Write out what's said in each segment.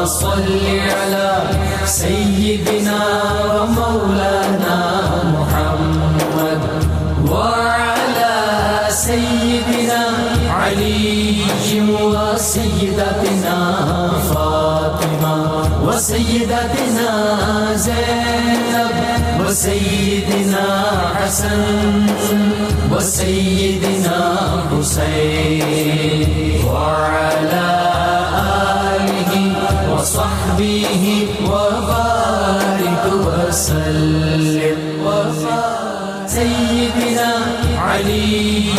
صل على سيدنا ومولانا محمد وعلى سيدنا علي وسيدتنا فاطمة وسيدتنا زينب وسيدنا حسن وسيدنا حسين وعلى آله وصحبه وبارك وسلم سيدنا علي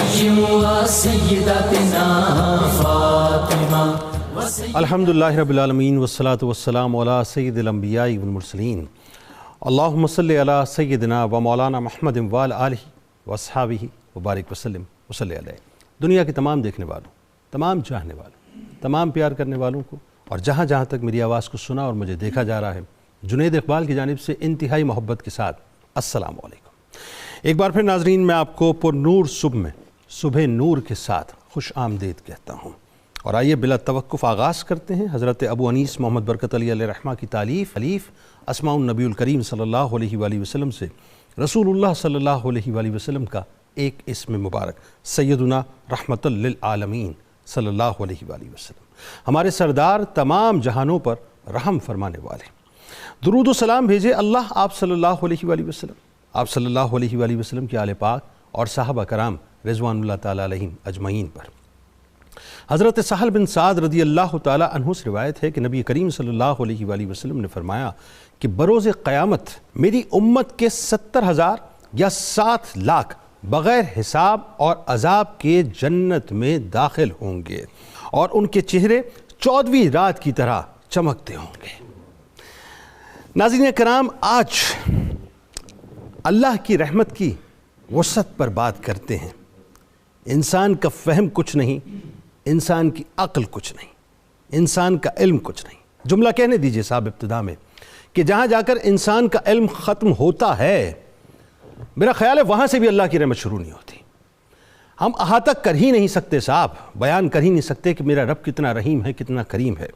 وسيدتنا فاطمة. الحمدللہ رب العالمین والصلاة والسلام علی سید الانبیاء والمرسلین. اللہم صلی علی سیدنا و مولانا محمد وعلی آلہ واصحابہ وبارک وسلم وصلی علیہ. دنیا کے تمام دیکھنے والوں، تمام چاہنے والوں، تمام پیار کرنے والوں کو، اور جہاں جہاں تک میری آواز کو سنا اور مجھے دیکھا جا رہا ہے، جنید اقبال کی جانب سے انتہائی محبت کے ساتھ السلام علیکم. ایک بار پھر ناظرین، میں آپ کو پر نور صبح میں صبح نور کے ساتھ خوش آمدید کہتا ہوں. اور آئیے بلا توقف آغاز کرتے ہیں حضرت ابو انیس محمد برکت علی علیہ رحمہ کی تالیف اسماء النبی الکریم صلی اللہ علیہ وآلہ وسلم سے رسول اللہ صلی اللہ علیہ وآلہ وسلم کا ایک اسم مبارک سیدنا رحمت للعالمین صلی اللہ علیہ وآلہ وسلم، ہمارے سردار تمام جہانوں پر رحم فرمانے والے. درود و سلام بھیجے اللہ آپ صلی اللہ علیہ وآلہ وسلم، آپ صلی اللہ علیہ وآلہ وسلم کے آل پاک اور صحابہ کرام رضوان اللہ تعالیٰ علیہم اجمعین پر. حضرت سہل بن سعد رضی اللہ تعالیٰ عنہ سے روایت ہے کہ نبی کریم صلی اللہ علیہ وآلہ وسلم نے فرمایا کہ بروز قیامت میری امت کے 70,000 یا 7 لاکھ بغیر حساب اور عذاب کے جنت میں داخل ہوں گے، اور ان کے چہرے 14ویں رات کی طرح چمکتے ہوں گے. ناظرین کرام، آج اللہ کی رحمت کی وسعت پر بات کرتے ہیں. انسان کا فہم کچھ نہیں، انسان کی عقل کچھ نہیں، انسان کا علم کچھ نہیں. جملہ کہنے دیجئے صاحب ابتدا میں کہ جہاں جا کر انسان کا علم ختم ہوتا ہے، میرا خیال ہے وہاں سے بھی اللہ کی رحمت شروع نہیں ہوتی. ہم احاطہ کر ہی نہیں سکتے صاحب، بیان کر ہی نہیں سکتے کہ میرا رب کتنا رحیم ہے، کتنا کریم ہے.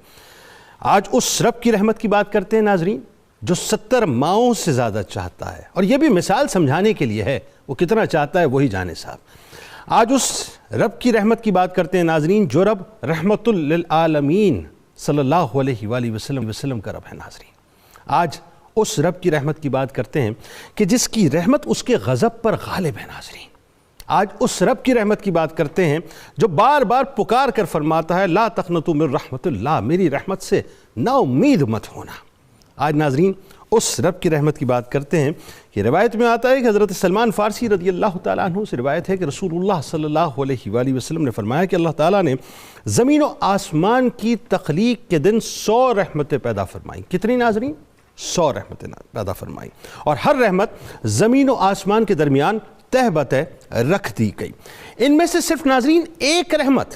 آج اس رب کی رحمت کی بات کرتے ہیں ناظرین جو 70 ماؤں سے زیادہ چاہتا ہے، اور یہ بھی مثال سمجھانے کے لیے ہے، وہ کتنا چاہتا ہے وہی جانے صاحب. آج اس رب کی رحمت کی بات کرتے ہیں ناظرین جو رب رحمت للعالمین صلی اللہ علیہ وآلہ وسلم کا رب ہے. ناظرین آج اس رب کی رحمت کی بات کرتے ہیں کہ جس کی رحمت اس کے غضب پر غالب ہے. ناظرین آج اس رب کی رحمت کی بات کرتے ہیں جو بار بار پکار کر فرماتا ہے لا تقنطوا من رحمت اللہ، میری رحمت سے نا امید مت ہونا. آج ناظرین اس رب کی رحمت کی بات کرتے ہیں کہ روایت میں آتا ہے کہ حضرت سلمان فارسی رضی اللہ تعالیٰ عنہ سے روایت ہے کہ رسول اللہ صلی اللہ علیہ وآلہ وسلم نے فرمایا کہ اللہ تعالیٰ نے زمین و آسمان کی تخلیق کے دن 100 رحمتیں پیدا فرمائیں. کتنی ناظرین؟ 100 رحمتیں پیدا فرمائیں، اور ہر رحمت زمین و آسمان کے درمیان تہ بتہ رکھ دی گئی. ان میں سے صرف ناظرین ایک رحمت،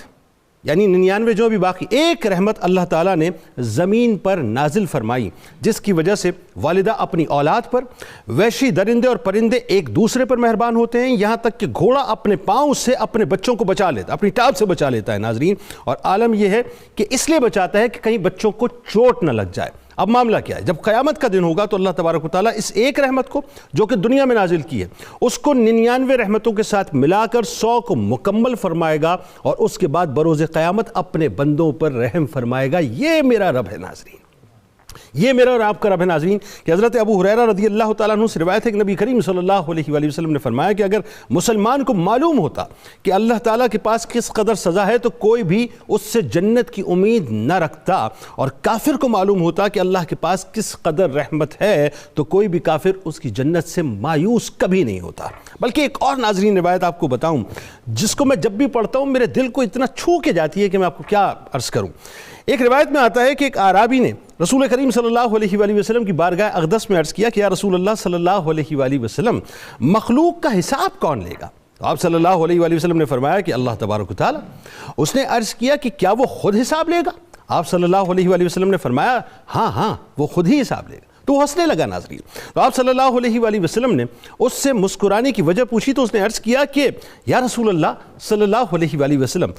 یعنی 99 جو بھی باقی، ایک رحمت اللہ تعالیٰ نے زمین پر نازل فرمائی، جس کی وجہ سے والدہ اپنی اولاد پر، وحشی درندے اور پرندے ایک دوسرے پر مہربان ہوتے ہیں، یہاں تک کہ گھوڑا اپنے پاؤں سے اپنے بچوں کو بچا لیتا ہے، اپنی ٹاپ سے بچا لیتا ہے. ناظرین اور عالم یہ ہے کہ اس لیے بچاتا ہے کہ کہیں بچوں کو چوٹ نہ لگ جائے. اب معاملہ کیا ہے؟ جب قیامت کا دن ہوگا تو اللہ تبارک و تعالیٰ اس ایک رحمت کو جو کہ دنیا میں نازل کی ہے، اس کو 99 رحمتوں کے ساتھ ملا کر 100 کو مکمل فرمائے گا، اور اس کے بعد بروز قیامت اپنے بندوں پر رحم فرمائے گا. یہ میرا رب ہے ناظرین، یہ میرا اور آپ کا رب ہے. ناظرین کہ حضرت ابو ہریرہ رضی اللہ تعالیٰ عنہ سے روایت ہے کہ نبی کریم صلی اللہ علیہ وآلہ وسلم نے فرمایا کہ اگر مسلمان کو معلوم ہوتا کہ اللہ تعالیٰ کے پاس کس قدر سزا ہے تو کوئی بھی اس سے جنت کی امید نہ رکھتا، اور کافر کو معلوم ہوتا کہ اللہ کے پاس کس قدر رحمت ہے تو کوئی بھی کافر اس کی جنت سے مایوس کبھی نہیں ہوتا. بلکہ ایک اور ناظرین روایت آپ کو بتاؤں جس کو میں جب بھی پڑھتا ہوں میرے دل کو اتنا چھو کے جاتی ہے کہ میں آپ کو کیا عرض کروں. ایک روایت میں آتا ہے کہ ایک اعرابی نے رسول کریم صلی اللہ علیہ وآلہ وسلم کی بارگاہ اقدس میں عرض کیا کہ یا رسول اللہ صلی اللہ علیہ وآلہ وسلم، مخلوق کا حساب کون لے گا؟ تو آپ صلی اللہ علیہ وآلہ وسلم نے فرمایا کہ اللہ تبارک و تعالیٰ. اس نے عرض کیا کہ کیا وہ خود حساب لے گا؟ آپ صلی اللہ علیہ وآلہ وسلم نے فرمایا ہاں وہ خود ہی حساب لے گا. تو وہ ہنسنے لگا ناظرین. تو آپ صلی اللہ علیہ وآلہ وسلم نے اس سے مسکرانے کی وجہ پوچھی تو اس نے عرض کیا کہ یا رسول اللہ صلی اللہ علیہ وآلہ وسلم،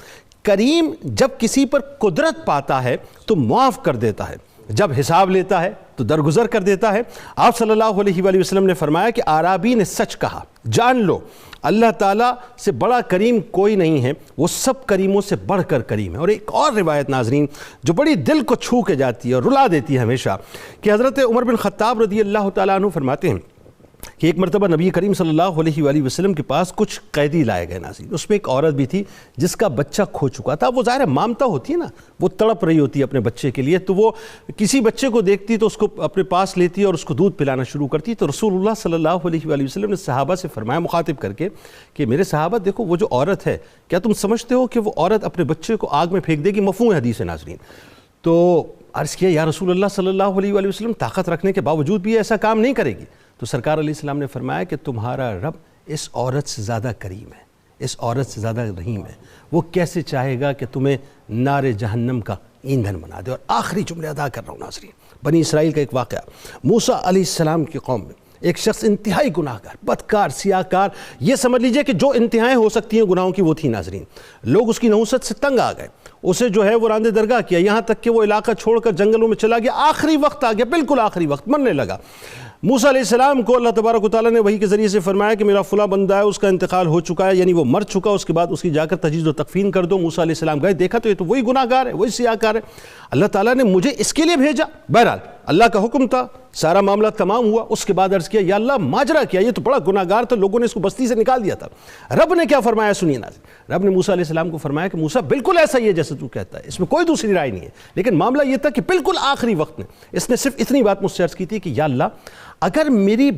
کریم جب کسی پر قدرت پاتا ہے تو معاف کر دیتا ہے، جب حساب لیتا ہے تو درگزر کر دیتا ہے۔ آپ صلی اللہ علیہ وآلہ وسلم نے فرمایا کہ اعرابی نے سچ کہا، جان لو اللہ تعالیٰ سے بڑا کریم کوئی نہیں ہے، وہ سب کریموں سے بڑھ کر کریم ہے۔ اور ایک اور روایت ناظرین جو بڑی دل کو چھو کے جاتی ہے اور رلا دیتی ہے ہمیشہ، کہ حضرت عمر بن خطاب رضی اللہ تعالیٰ عنہ فرماتے ہیں کہ ایک مرتبہ نبی کریم صلی اللہ علیہ وآلہ وسلم کے پاس کچھ قیدی لائے گئے ناظرین۔ اس میں ایک عورت بھی تھی جس کا بچہ کھو چکا تھا۔ وہ ظاہر ہے مامتا ہوتی ہے نا، وہ تڑپ رہی ہوتی ہے اپنے بچے کے لیے، تو وہ کسی بچے کو دیکھتی تو اس کو اپنے پاس لیتی اور اس کو دودھ پلانا شروع کرتی۔ تو رسول اللہ صلی اللہ علیہ وآلہ وسلم نے صحابہ سے فرمایا مخاطب کر کے کہ میرے صحابہ دیکھو وہ جو عورت ہے، کیا تم سمجھتے ہو کہ وہ عورت اپنے بچے کو آگ میں پھینک دے گی؟ مفہوم حدیث ہے ناظرین۔ تو عرض کیا یا رسول اللہ صلی اللہ علیہ وآلہ وسلم طاقت رکھنے کے باوجود بھی ایسا کام نہیں کرے گی؟ تو سرکار علیہ السلام نے فرمایا کہ تمہارا رب اس عورت سے زیادہ کریم ہے، اس عورت سے زیادہ رحیم ہے، وہ کیسے چاہے گا کہ تمہیں نار جہنم کا ایندھن بنا دے۔ اور آخری جملے ادا کر رہا ہوں ناظرین، بنی اسرائیل کا ایک واقعہ۔ موسیٰ علیہ السلام کی قوم میں ایک شخص انتہائی گناہ گار، بدکار، سیاہکار، یہ سمجھ لیجئے کہ جو انتہائیں ہو سکتی ہیں گناہوں کی وہ تھی ناظرین۔ لوگ اس کی نحوست سے تنگ آ گئے، اسے جو ہے وہ راندے درگاہ کیا، یہاں تک کہ وہ علاقہ چھوڑ کر جنگلوں میں چلا گیا۔ آخری وقت آ گیا، بالکل آخری وقت، مرنے لگا۔ موسیٰ علیہ السلام کو اللہ تبارک و تعالیٰ نے وحی کے ذریعے سے فرمایا کہ میرا فلاں بندہ ہے، اس کا انتقال ہو چکا ہے، یعنی وہ مر چکا، اس کے بعد اس کی جا کر تجہیز و تکفین کر دو۔ موسیٰ علیہ السلام گئے، دیکھا تو یہ تو وہی گناہ گار ہے، وہی سیاہکار ہے۔ اللہ تعالیٰ نے مجھے اس کے لیے بھیجا۔ بہرحال اللہ کا حکم تھا، سارا معاملہ تمام ہوا۔ اس کے بعد عرض کیا یا اللہ ماجرا کیا، یہ تو بڑا گناہ گار تھا، لوگوں نے اس کو بستی سے نکال دیا تھا۔ رب نے کیا فرمایا سنیے ناظرین، رب نے موسیٰ علیہ السلام کو فرمایا کہ موسیٰ بالکل ایسا ہی ہے جیسے تو کہتا ہے، اس میں کوئی دوسری رائے نہیں ہے۔ لیکن معاملہ یہ تھا کہ بالکل آخری وقت میں اس نے صرف اتنی بات مجھ سے عرض کی تھی کہ یا اللہ اگر میری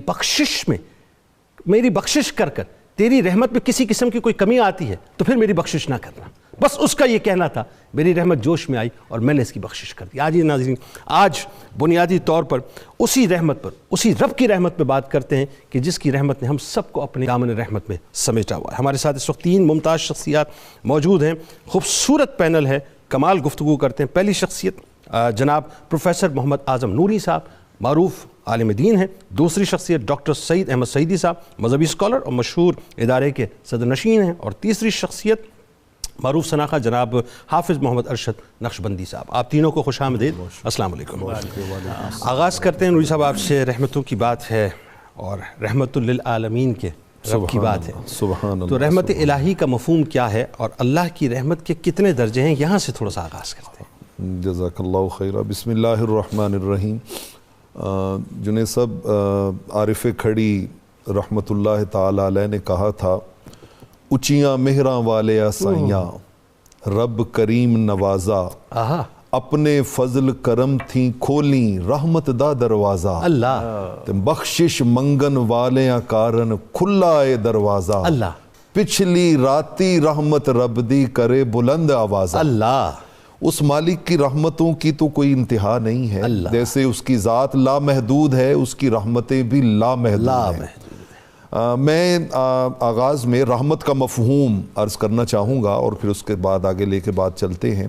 بخشش کر کر تیری رحمت میں کسی قسم کی کوئی کمی آتی ہے تو پھر میری بخشش نہ کرنا۔ بس اس کا یہ کہنا تھا، میری رحمت جوش میں آئی اور میں نے اس کی بخشش کر دی۔ آج یہ ناظرین، آج بنیادی طور پر اسی رحمت پر، اسی رب کی رحمت پہ بات کرتے ہیں کہ جس کی رحمت نے ہم سب کو اپنے دامن رحمت میں سمیٹا ہوا ہے۔ ہمارے ساتھ اس وقت 3 ممتاز شخصیات موجود ہیں، خوبصورت پینل ہے، کمال گفتگو کرتے ہیں۔ پہلی شخصیت جناب پروفیسر محمد اعظم نوری صاحب، معروف عالم دین ہیں۔ دوسری شخصیت ڈاکٹر سعید احمد سعیدی صاحب، مذہبی اسکالر اور مشہور ادارے کے صدر نشین ہیں۔ اور تیسری شخصیت معروف شناخت جناب حافظ محمد ارشد نقشبندی صاحب۔ آپ تینوں کو خوش آمدید، السلام علیکم۔ آغاز کرتے ہیں نوری صاحب آپ سے۔ رحمتوں کی بات ہے اور رحمت للعالمین کے رب کی بات ہے، سبحان اللہ۔ تو رحمت الہی کا مفہوم کیا ہے اور اللہ کی رحمت کے کتنے درجے ہیں، یہاں سے تھوڑا سا آغاز کرتے ہیں۔ جزاک اللہ خیرہ۔ بسم اللہ الرحمن الرحیم۔ جنید صاحب، عارف کھڑی رحمت اللہ تعالی علیہ نے کہا تھا، اچیاں مہراں والے سائیاں رب کریم نوازا، اپنے فضل کرم تھیں کھولیں رحمت دا دروازہ، اللہ بخشش منگن والیاں کارن کھلا اے دروازہ، اللہ پچھلی راتی رحمت رب دی کرے بلند آوازہ۔ اللہ اس مالک کی رحمتوں کی تو کوئی انتہا نہیں ہے، جیسے اس کی ذات لامحدود ہے اس کی رحمتیں بھی لامحدود ہیں۔ میں آغاز میں رحمت کا مفہوم عرض کرنا چاہوں گا اور پھر اس کے بعد آگے لے کے بات چلتے ہیں۔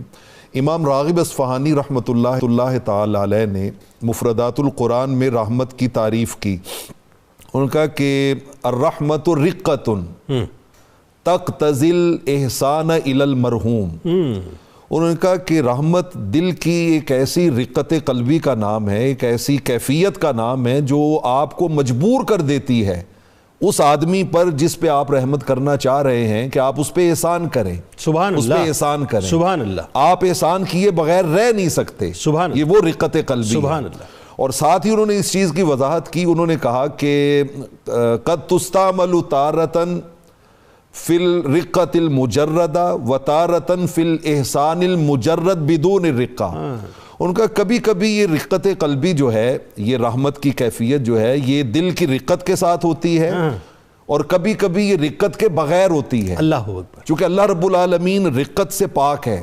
امام راغب اصفہانی رحمت اللہ تعالی علیہ نے مفردات القرآن میں رحمت کی تعریف کی۔ ان کا کہ الرحمت رقۃ تقتضی الاحسان الی المرحوم۔ انہوں نے کہا کہ رحمت دل کی ایک ایسی رقت قلبی کا نام ہے، ایک ایسی کیفیت کا نام ہے جو آپ کو مجبور کر دیتی ہے اس آدمی پر جس پہ آپ رحمت کرنا چاہ رہے ہیں کہ آپ اس پہ احسان کریں، سبحان اس اللہ، پہ احسان کریں۔ سبحان اللہ، آپ احسان کیے بغیر رہ نہیں سکتے، سبحان یہ وہ رقت قلبی ہے۔ سبحان اللہ۔ اور ساتھ ہی انہوں نے اس چیز کی وضاحت کی، انہوں نے کہا کہ قد تستعمل تارةً فی الرقۃ المجردہ و تارةً فی الاحسان المجرد بدون الرقہ۔ ان کا کبھی کبھی یہ رقت قلبی جو ہے، یہ رحمت کی کیفیت جو ہے، یہ دل کی رقت کے ساتھ ہوتی ہے اور کبھی کبھی یہ رقت کے بغیر ہوتی ہے۔ اللہ اکبر۔ چونکہ اللہ رب العالمین رقت سے پاک ہے،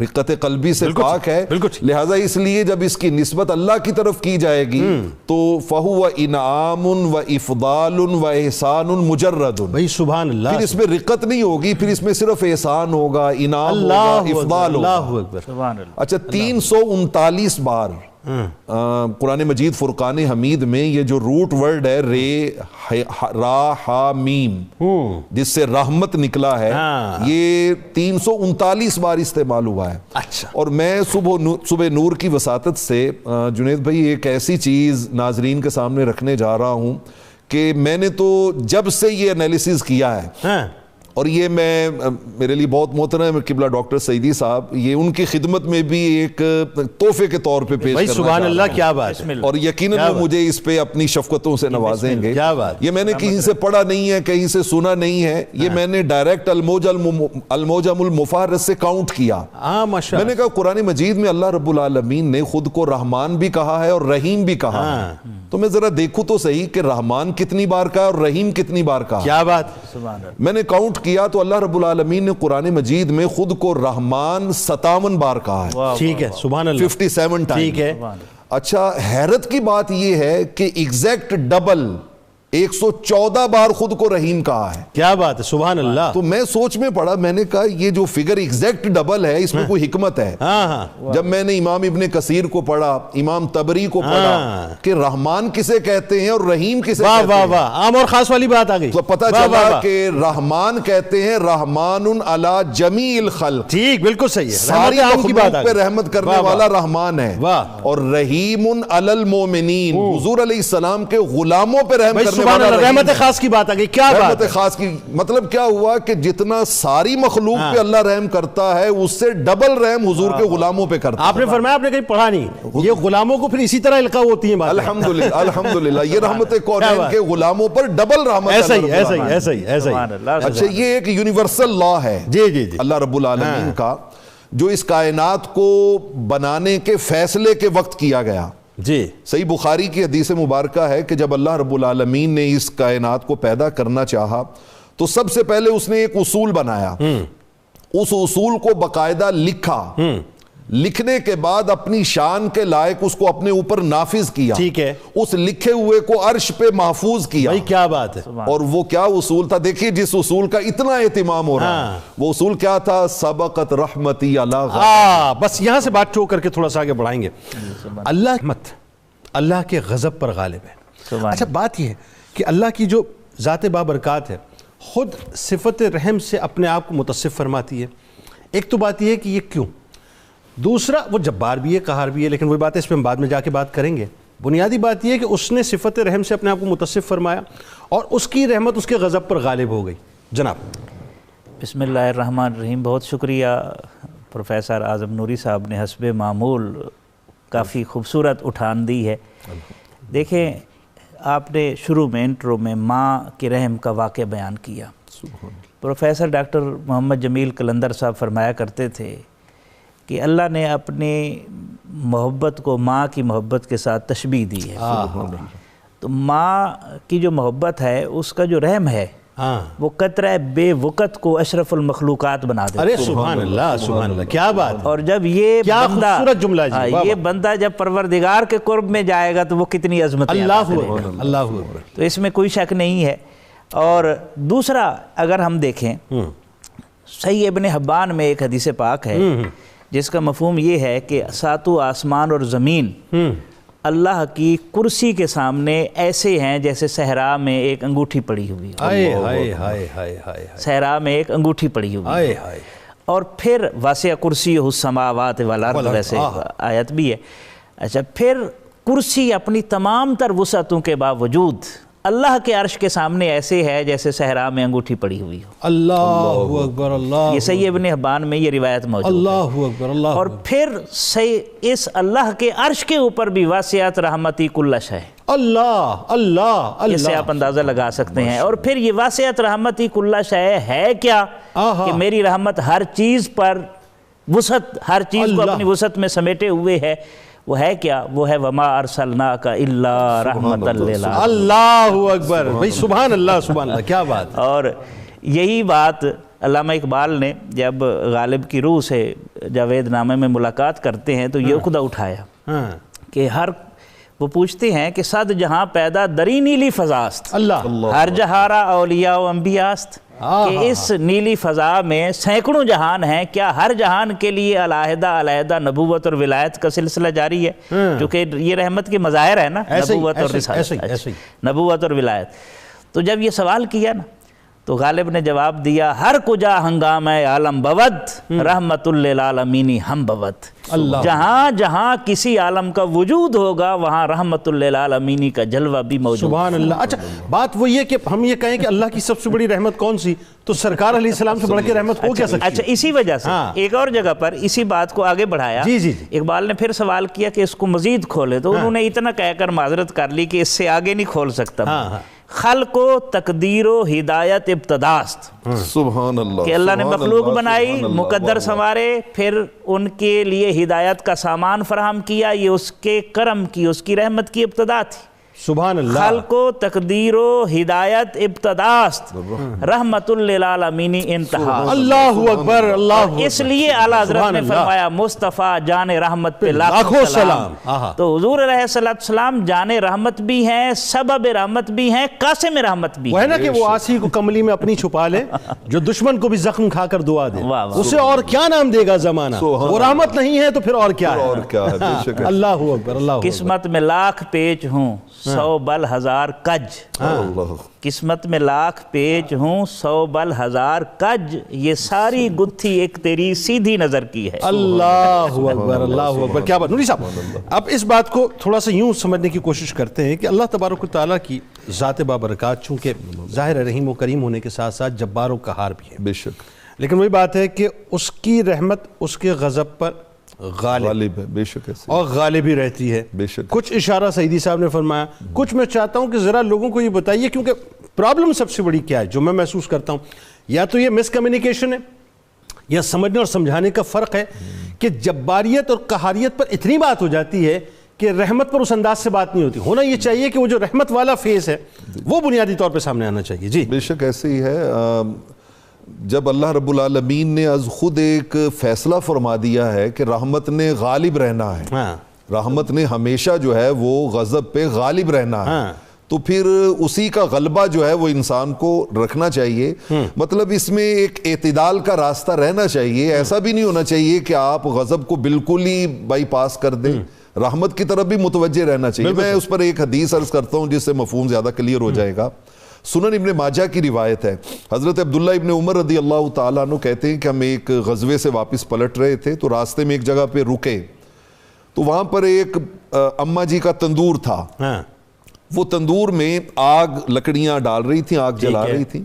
رقت قلبی سے پاک ہے، لہٰذا اس لیے جب اس کی نسبت اللہ کی طرف کی جائے گی تو فَهُوَ إِنْعَامٌ وَإِفْضَالٌ وَإِحْسَانٌ مُجَرَّدٌ۔ بھئی سبحان اللہ، پھر اس میں رقت نہیں ہوگی، پھر اس میں صرف احسان ہوگا، انعام ہوگا، افضال ہوگا۔ اللہ اکبر۔ اچھا 339 بار قرآن مجید فرقان حمید میں یہ جو روٹ ورڈ ہے رے را ہا میم جس سے رحمت نکلا ہے یہ 339 بار استعمال ہوا ہے. اور میں صبح نور کی وساطت سے جنید بھائی ایک ایسی چیز ناظرین کے سامنے رکھنے جا رہا ہوں کہ میں نے تو جب سے یہ انالیسز کیا ہے اور یہ میں میرے لیے بہت محترم قبلہ ڈاکٹر سعیدی صاحب یہ ان کی خدمت میں بھی ایک تحفے کے طور پہ پیش کرنا سبحان اللہ کیا بات ہے. اور یقیناً وہ مجھے اس پہ اپنی شفقتوں سے نوازیں گے. یہ میں نے کہیں سے پڑھا نہیں ہے, کہیں سے سنا نہیں ہے, یہ میں نے ڈائریکٹ الموجم المفارس سے کاؤنٹ کیا. میں نے کہا قرآن مجید میں اللہ رب العالمین نے خود کو رحمان بھی کہا ہے اور رحیم بھی کہا ہے, تو میں ذرا دیکھوں تو صحیح کہ رحمان کتنی بار کہا اور رحیم کتنی بار کہا. کیا بات. میں نے کاؤنٹ کیا تو اللہ رب العالمین نے قرآن مجید میں خود کو رحمان 57 بار کہا ہے. ٹھیک ہے سبحان اللہ 57 ٹائم. ٹھیک ہے. اچھا حیرت کی بات یہ ہے کہ ایگزیکٹ ڈبل 114 بار خود کو رحیم کہا ہے. کیا بات ہے سبحان اللہ. تو میں سوچ میں پڑا, میں نے کہا یہ جو فگر ایگزیکٹ ڈبل ہے اس میں کوئی حکمت ہے. جب میں نے امام ابن کثیر کو پڑھا, امام طبری کو پڑھا کہ رحمان کسے کہتے ہیں اور رحیم کسے کہتے ہیں, عام اور خاص والی بات آ گئی, تو پتہ چلا کہ رحمان کہتے ہیں رحمان علی جمیع الخلق. ٹھیک بالکل صحیح ہے, ساری مخلوق پہ رحمت کرنے والا رحمان ہے. اور رحیم علی المومنین, حضور علیہ السلام کے غلاموں پہ رحم کرنے سبحان اللہ. رحمت خاص کی بات آ گئی. کیا بات. رحمت خاص کی مطلب کیا ہوا کہ جتنا ساری مخلوق پہ اللہ رحم کرتا ہے اس سے ڈبل رحم حضور کے غلاموں پہ کرتا ہے. آپ نے فرمایا, آپ نے کہیں پڑھا نہیں, یہ غلاموں کو پھر اسی طرح القاء ہوتی ہیں. الحمدللہ الحمدللہ یہ رحمت کونین کے غلاموں پر ڈبل رحمت. ایسا ہی. اچھا یہ ایک یونیورسل لا ہے جی اللہ رب العالمین کا, جو اس کائنات کو بنانے کے فیصلے کے وقت کیا گیا. جی صحیح بخاری کی حدیث مبارکہ ہے کہ جب اللہ رب العالمین نے اس کائنات کو پیدا کرنا چاہا تو سب سے پہلے اس نے ایک اصول بنایا. اس اصول کو باقاعدہ لکھا, لکھنے کے بعد اپنی شان کے لائق اس کو اپنے اوپر نافذ کیا. ٹھیک ہے. اس لکھے ہوئے کو عرش پہ محفوظ کیا. بھائی کیا بات ہے. اور وہ کیا اصول تھا, دیکھیے جس اصول کا اتنا اہتمام ہو رہا ہے وہ اصول کیا تھا, سبقت رحمتی علی غضب. بس یہاں سے بات ٹو کر کے تھوڑا سا آگے بڑھائیں گے. اللہ رحمت اللہ کے غضب پر غالب ہے. اچھا بات یہ ہے کہ اللہ کی جو ذات بابرکات ہے خود صفت رحم سے اپنے آپ کو متصف فرماتی ہے. ایک تو بات یہ ہے کہ یہ کیوں, دوسرا وہ جبار بھی ہے قہار بھی ہے, لیکن وہی بات ہے اس پہ ہم بعد میں جا کے بات کریں گے. بنیادی بات یہ ہے کہ اس نے صفت رحم سے اپنے آپ کو متصف فرمایا اور اس کی رحمت اس کے غضب پر غالب ہو گئی. جناب بسم اللہ الرحمن الرحیم. بہت شکریہ پروفیسر اعظم نوری صاحب نے حسب معمول کافی خوبصورت اٹھان دی ہے. دیکھیں آپ نے شروع میں انٹرو میں ماں کے رحم کا واقعہ بیان کیا. پروفیسر ڈاکٹر محمد جمیل قلندر صاحب فرمایا کرتے تھے کہ اللہ نے اپنی محبت کو ماں کی محبت کے ساتھ تشبیہ دی ہے. تو ماں کی جو محبت ہے اس کا جو رحم ہے وہ قطرہ بے وقت کو اشرف المخلوقات بنا دیتا ہے. ارے سبحان اللہ سبحان اللہ کیا بات. اور جب یہ خوبصورت جملہ یہ بندہ جب پروردگار کے قرب میں جائے گا تو وہ کتنی عظمت. اللہ اکبر. تو اس میں کوئی شک نہیں ہے. اور دوسرا اگر ہم دیکھیں صحیح ابن حبان میں ایک حدیث پاک ہے جس کا مفہوم یہ ہے کہ ساتوں آسمان اور زمین اللہ کی کرسی کے سامنے ایسے ہیں جیسے صحرا میں ایک انگوٹھی پڑی ہوئی ہے. صحرا میں ایک انگوٹھی پڑی ہوئی ہے. اور پھر واسع کرسی السماوات والارض, ویسے آیت بھی ہے. اچھا پھر کرسی اپنی تمام تر وسعتوں کے باوجود اللہ کے عرش کے سامنے ایسے ہے جیسے صحرا میں انگوٹھی پڑی ہوئی ہو. اللہ اکبر. اللہ یہ صحیح ابن حبان میں یہ روایت موجود ہے. اللہ اکبر. اللہ اور پھر اس اللہ کے عرش کے اوپر بھی واسعت رحمتی کل شے. اللہ اللہ اللہ. اس سے آپ اندازہ لگا سکتے ہیں. اور پھر یہ واسعت رحمتی کل شے ہے کیا کہ میری رحمت ہر چیز پر وسعت, ہر چیز کو اپنی وسعت میں سمیٹے ہوئے ہے. وہ ہے کیا, وہ ہے وما ارسلناک الا رحمۃ للعالمین. اللہ اکبر. بھئی سبحان اللہ سبحان اللہ کیا بات. اور یہی بات علامہ اقبال نے جب غالب کی روح سے جاوید نامے میں ملاقات کرتے ہیں تو یہ خدا اٹھایا کہ وہ پوچھتے ہیں کہ صد جہاں پیدا دری نیلی فضاست, اللہ ہر جہارا اولیاء و انبیاء است. کہ اس نیلی فضا میں سینکڑوں جہان ہیں، کیا ہر جہان کے لیے علیحدہ نبوت اور ولایت کا سلسلہ جاری ہے؟ کیونکہ یہ رحمت کے مظاہر ہے نا، نبوت اور رسالت، نبوت اور ولایت۔ تو جب یہ سوال کیا نا تو غالب نے جواب دیا، ہر کجا ہنگام عالم بود رحمت للعالمین ہم بود۔ جہاں جہاں کسی عالم کا وجود ہوگا وہاں رحمت للعالمین کا جلوہ بھی موجود۔ سبحان اللہ۔ اچھا بات وہ یہ کہ ہم یہ کہیں کہ اللہ کی سب سے بڑی رحمت کون سی، تو سرکار علیہ السلام سے بڑھ کے رحمت ہو کیا سکتی ہے؟ اچھا اسی وجہ سے ایک اور جگہ پر اسی بات کو آگے بڑھایا، اقبال نے پھر سوال کیا کہ اس کو مزید کھولے، تو انہوں نے اتنا کہہ کر معذرت کر لی کہ اس سے آگے نہیں کھول سکتا۔ خلق و تقدیر و ہدایت ابتداست، سبحان اللہ، کہ اللہ نے مخلوق بنائی، مقدر سنوارے، پھر ان کے لیے ہدایت کا سامان فراہم کیا، یہ اس کے کرم کی، اس کی رحمت کی ابتدا تھی۔ سبحان اللہ۔ خلق و تقدیر و ہدایت ابتداست، رحمت للعالمین انتہا۔ اللہ اکبر، اللہ اس لیے اعلیٰ حضرت نے فرمایا مصطفیٰ جان رحمت پہ لاکھوں سلام۔ تو حضور علیہ السلام جان رحمت بھی ہیں، سبب رحمت بھی ہیں، قاسم رحمت بھی وہ ہے نا کہ وہ آسی کو کملی میں اپنی چھپا لے، جو دشمن کو بھی زخم کھا کر دعا دے، اسے اور کیا نام دے گا زمانہ؟ وہ رحمت نہیں ہے تو پھر اور کیا ہے؟ اللہ اکبر، اللہ۔ قسمت میں لاکھ پیچ ہوں 100 بل 1000 کج، قسمت میں لاکھ پیچ ہوں 100 بل 1000 کج، یہ ساری گتھی ایک تیری سیدھی نظر کی ہے۔ اللہ اکبر، اللہ اکبر، کیا بات۔ نوری صاحب اب اس بات کو تھوڑا سا یوں سمجھنے کی کوشش کرتے ہیں کہ اللہ تبارک و تعالیٰ کی ذات بابرکات چونکہ ظاہر رحیم و کریم ہونے کے ساتھ ساتھ جبار و قہار بھی ہے، بے شک، لیکن وہی بات ہے کہ اس کی رحمت اس کے غضب پر غالب ہے، بے شک، اور غالب ہی رہتی ہے، بے شک۔ کچھ اشارہ سعیدی صاحب نے فرمایا، کچھ میں چاہتا ہوں کہ ذرا لوگوں کو یہ بتائیے، کیونکہ پرابلم سب سے بڑی کیا ہے جو میں محسوس کرتا ہوں، یا تو یہ مس کمیونیکیشن ہے یا سمجھنے اور سمجھانے کا فرق ہے کہ جباریت اور قہاریت پر اتنی بات ہو جاتی ہے کہ رحمت پر اس انداز سے بات نہیں ہوتی۔ ہونا یہ چاہیے کہ وہ جو رحمت والا فیس ہے وہ بنیادی طور پہ سامنے آنا چاہیے۔ جی بے شک ایسے ہی ہے۔ جب اللہ رب العالمین نے از خود ایک فیصلہ فرما دیا ہے کہ رحمت نے غالب رہنا ہے، رحمت نے ہمیشہ جو ہے وہ غضب پہ غالب رہنا ہے، تو پھر اسی کا غلبہ جو ہے وہ انسان کو رکھنا چاہیے۔ مطلب اس میں ایک اعتدال کا راستہ رہنا چاہیے، ایسا بھی نہیں ہونا چاہیے کہ آپ غضب کو بالکل ہی بائی پاس کر دیں، رحمت کی طرف بھی متوجہ رہنا چاہیے۔ میں اس پر ایک حدیث عرض کرتا ہوں جس سے مفہوم زیادہ کلیئر ہو جائے گا۔ سنن ابن ماجہ کی روایت ہے، حضرت عبداللہ ابن عمر رضی اللہ تعالیٰ عنہ کہتے ہیں کہ ہم ایک غزوے سے واپس پلٹ رہے تھے، تو راستے میں ایک جگہ پہ رکے، تو وہاں پر ایک اماں جی کا تندور تھا، وہ تندور میں آگ، لکڑیاں ڈال رہی تھیں، آگ جلا رہی تھیں،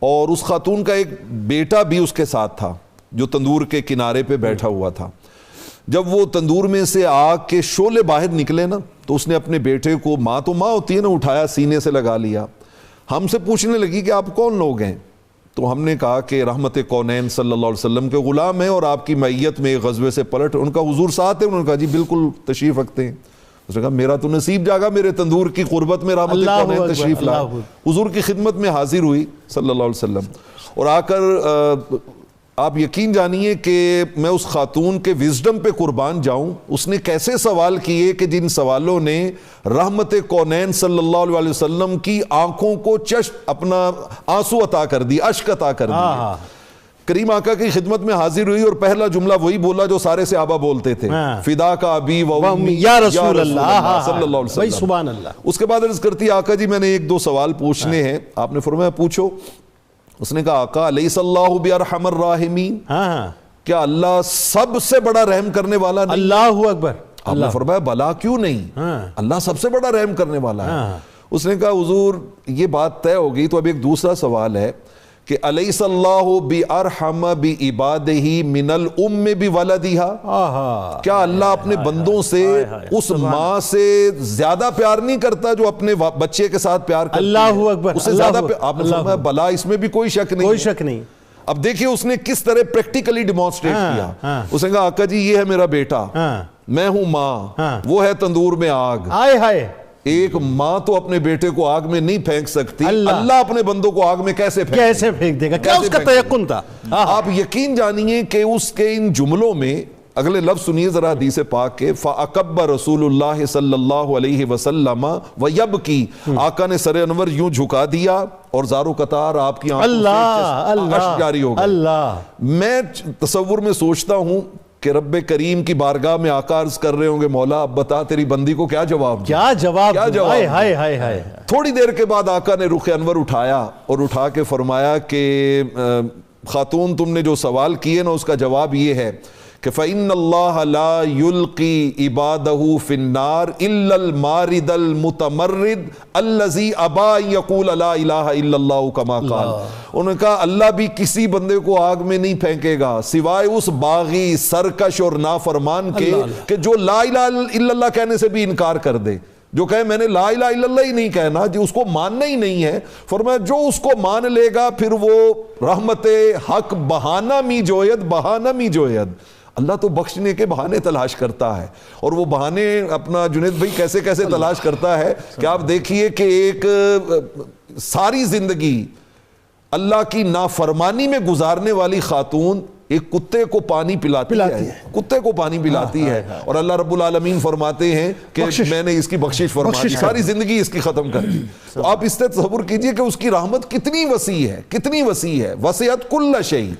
اور اس خاتون کا ایک بیٹا بھی اس کے ساتھ تھا جو تندور کے کنارے پہ بیٹھا ہوا تھا۔ جب وہ تندور میں سے آگ کے شعلے باہر نکلے نا تو اس نے اپنے بیٹے کو، ماں تو ماں ہوتی ہے نا، اٹھایا سینے سے لگا لیا، ہم سے پوچھنے لگی کہ آپ کون لوگ ہیں؟ تو ہم نے کہا کہ رحمت کونین صلی اللہ علیہ وسلم کے غلام ہیں اور آپ کی معیت میں ایک غزوے سے پلٹ۔ ان کا حضور ساتھ ہے؟ انہوں نے کہا جی بالکل تشریف رکھتے ہیں۔ اس نے کہا میرا تو نصیب جاگا، میرے تندور کی قربت میں رحمت کونین تشریف لائے۔ حضور کی خدمت میں حاضر ہوئی صلی اللہ علیہ وسلم، اور آ کر آپ یقین جانیے کہ میں اس خاتون کے وزڈم پہ قربان جاؤں، اس نے کیسے سوال کیے کہ جن سوالوں نے رحمت کونین صلی اللہ علیہ وسلم کی آنکھوں کو اپنا آنسو عطا کر دی، اشک عطا کر دی۔ کریم آقا کی خدمت میں حاضر ہوئی اور پہلا جملہ وہی بولا جو سارے صحابہ بولتے تھے، فدا کا ابی و امی یا رسول اللہ صلی اللہ علیہ وسلم۔ سبحان اللہ۔ اس کے بعد عرض کرتی آقا جی میں نے ایک دو سوال پوچھنے ہیں۔ آپ نے فرمایا پوچھو۔ اس نے کہا آقا الیس اللہ بارحم الراحمین، کیا اللہ سب سے بڑا رحم کرنے والا نہیں؟ اللہ اکبر۔ آپ نے فرمایا بلا کیوں نہیں، اللہ سب سے بڑا رحم کرنے والا ہے۔ اس نے کہا حضور یہ بات طے ہو گئی، تو اب ایک دوسرا سوال ہے کہ الیس اللہ بارحم بعبادہ من الام بولدہا، کیا اللہ اپنے بندوں سے اس ماں سے زیادہ پیار نہیں کرتا جو اپنے بچے کے ساتھ پیار کرتی ہے؟ اللہ اکبر۔ اس سے زیادہ آپ نے فرمایا بلا، اس میں بھی کوئی شک نہیں، کوئی شک نہیں۔ اب دیکھیں اس نے کس طرح پریکٹیکلی ڈیمانسٹریٹ کیا۔ اس نے کہا آقا جی یہ ہے میرا بیٹا، میں ہوں ماں، وہ ہے تندور میں آگ۔ آئے ہائے، ایک ماں تو اپنے بیٹے کو آگ میں نہیں پھینک سکتی، اللہ اپنے بندوں کو آگ میں کیسے پھینک دے گا؟ کیا اس کا تیقن تھا؟ آپ یقین جانیے کہ اس کے ان جملوں میں اگلے لفظ سنیے ذرا حدیث پاک کے، فَأَكَبَّ رسول اللہ صلی اللہ علیہ وسلم وَيَبْكِي، آقا نے سر انور یوں جھکا دیا اور زارو قطار آپ کی آنکھوں سے اشک جاری ہو گئے۔ اللہ میں تصور میں سوچتا ہوں کہ رب کریم کی بارگاہ میں آقا عرض کر رہے ہوں گے، مولا اب بتا تیری بندی کو کیا جواب دوں؟ کیا جواب کیا دوں؟ جواب ہائے دوں؟ ہائے ہائے ہائے۔ تھوڑی دیر کے بعد آقا نے رخ انور اٹھایا اور اٹھا کے فرمایا کہ خاتون تم نے جو سوال کیے نا اس کا جواب یہ ہے کہ فَإِنَّ اللَّهَ لَا يُلْقِي عِبَادَهُ فِي النَّارِ إِلَّا الْمَارِدَ الْمُتَمَرِّدِ الَّذِي أَبَى أَن يَقُولَ لَا إِلَٰهَ إِلَّا اللَّهُ كَمَا قَالَ۔ انہوں نے کہا اللہ بھی کسی بندے کو آگ میں نہیں پھینکے گا سوائے اس باغی، سرکش اور نافرمان کے کہ جو لا الہ الا اللہ کہنے سے بھی انکار کر دے، جو کہے میں نے لا الہ الا اللہ ہی نہیں کہنا، جو اس کو ماننا ہی نہیں ہے۔ فرمایا جو اس کو مان لے گا پھر وہ رحمت حق بہانہ می جوید، بہانہ می جوید، اللہ تو بخشنے کے بہانے تلاش کرتا ہے، اور وہ بہانے اپنا جنید بھائی کیسے کیسے تلاش کرتا ہے کہ آپ دیکھیے کہ ایک ساری زندگی اللہ کی نافرمانی میں گزارنے والی خاتون ایک کتے کو پانی پلاتی ہے، کتے کو پانی پلاتی ہے، اور اللہ رب العالمین فرماتے ہیں کہ میں نے اس کی بخشش فرما دی، ساری زندگی اس کی ختم کر دی۔ تو آپ اس سے تصور کیجئے کہ اس کی رحمت کتنی وسیع ہے، کتنی وسیع ہے، وسعت کل شیء،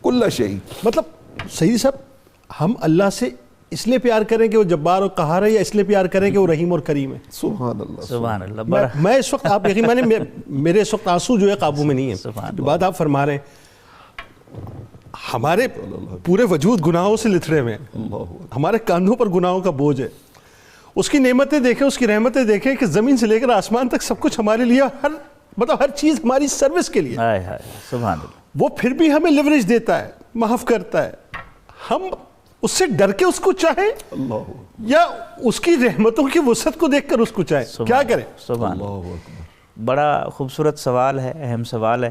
کل شیء۔ مطلب سیدی صاحب ہم اللہ سے اس لیے پیار کریں کہ وہ جبار اور قہار ہے، یا اس لیے پیار کریں کہ وہ رحیم اور کریم ہے؟ سبحان اللہ، سبحان اللہ۔ میں اس وقت آپ یقین مانیں میرے اس وقت آنسو جو ہے قابو میں نہیں ہے، جو بات آپ فرما رہے ہیں، ہمارے پورے وجود گناہوں سے لتھڑے ہوئے ہیں، ہمارے کاندھوں پر گناہوں کا بوجھ ہے۔ اس کی نعمتیں دیکھیں، اس کی رحمتیں دیکھیں کہ زمین سے لے کر آسمان تک سب کچھ ہمارے لیے، ہر چیز ہماری سروس کے لیے، سبحان اللہ۔ وہ پھر بھی ہمیں لیوریج دیتا ہے، معاف کرتا ہے۔ ہم اس سے ڈر کے اس کو چاہیں یا اس کی رحمتوں کی وسعت کو دیکھ کر اس کو چاہیں، کیا کریں؟ سبحان اللہ۔ بڑا خوبصورت سوال ہے، اہم سوال ہے۔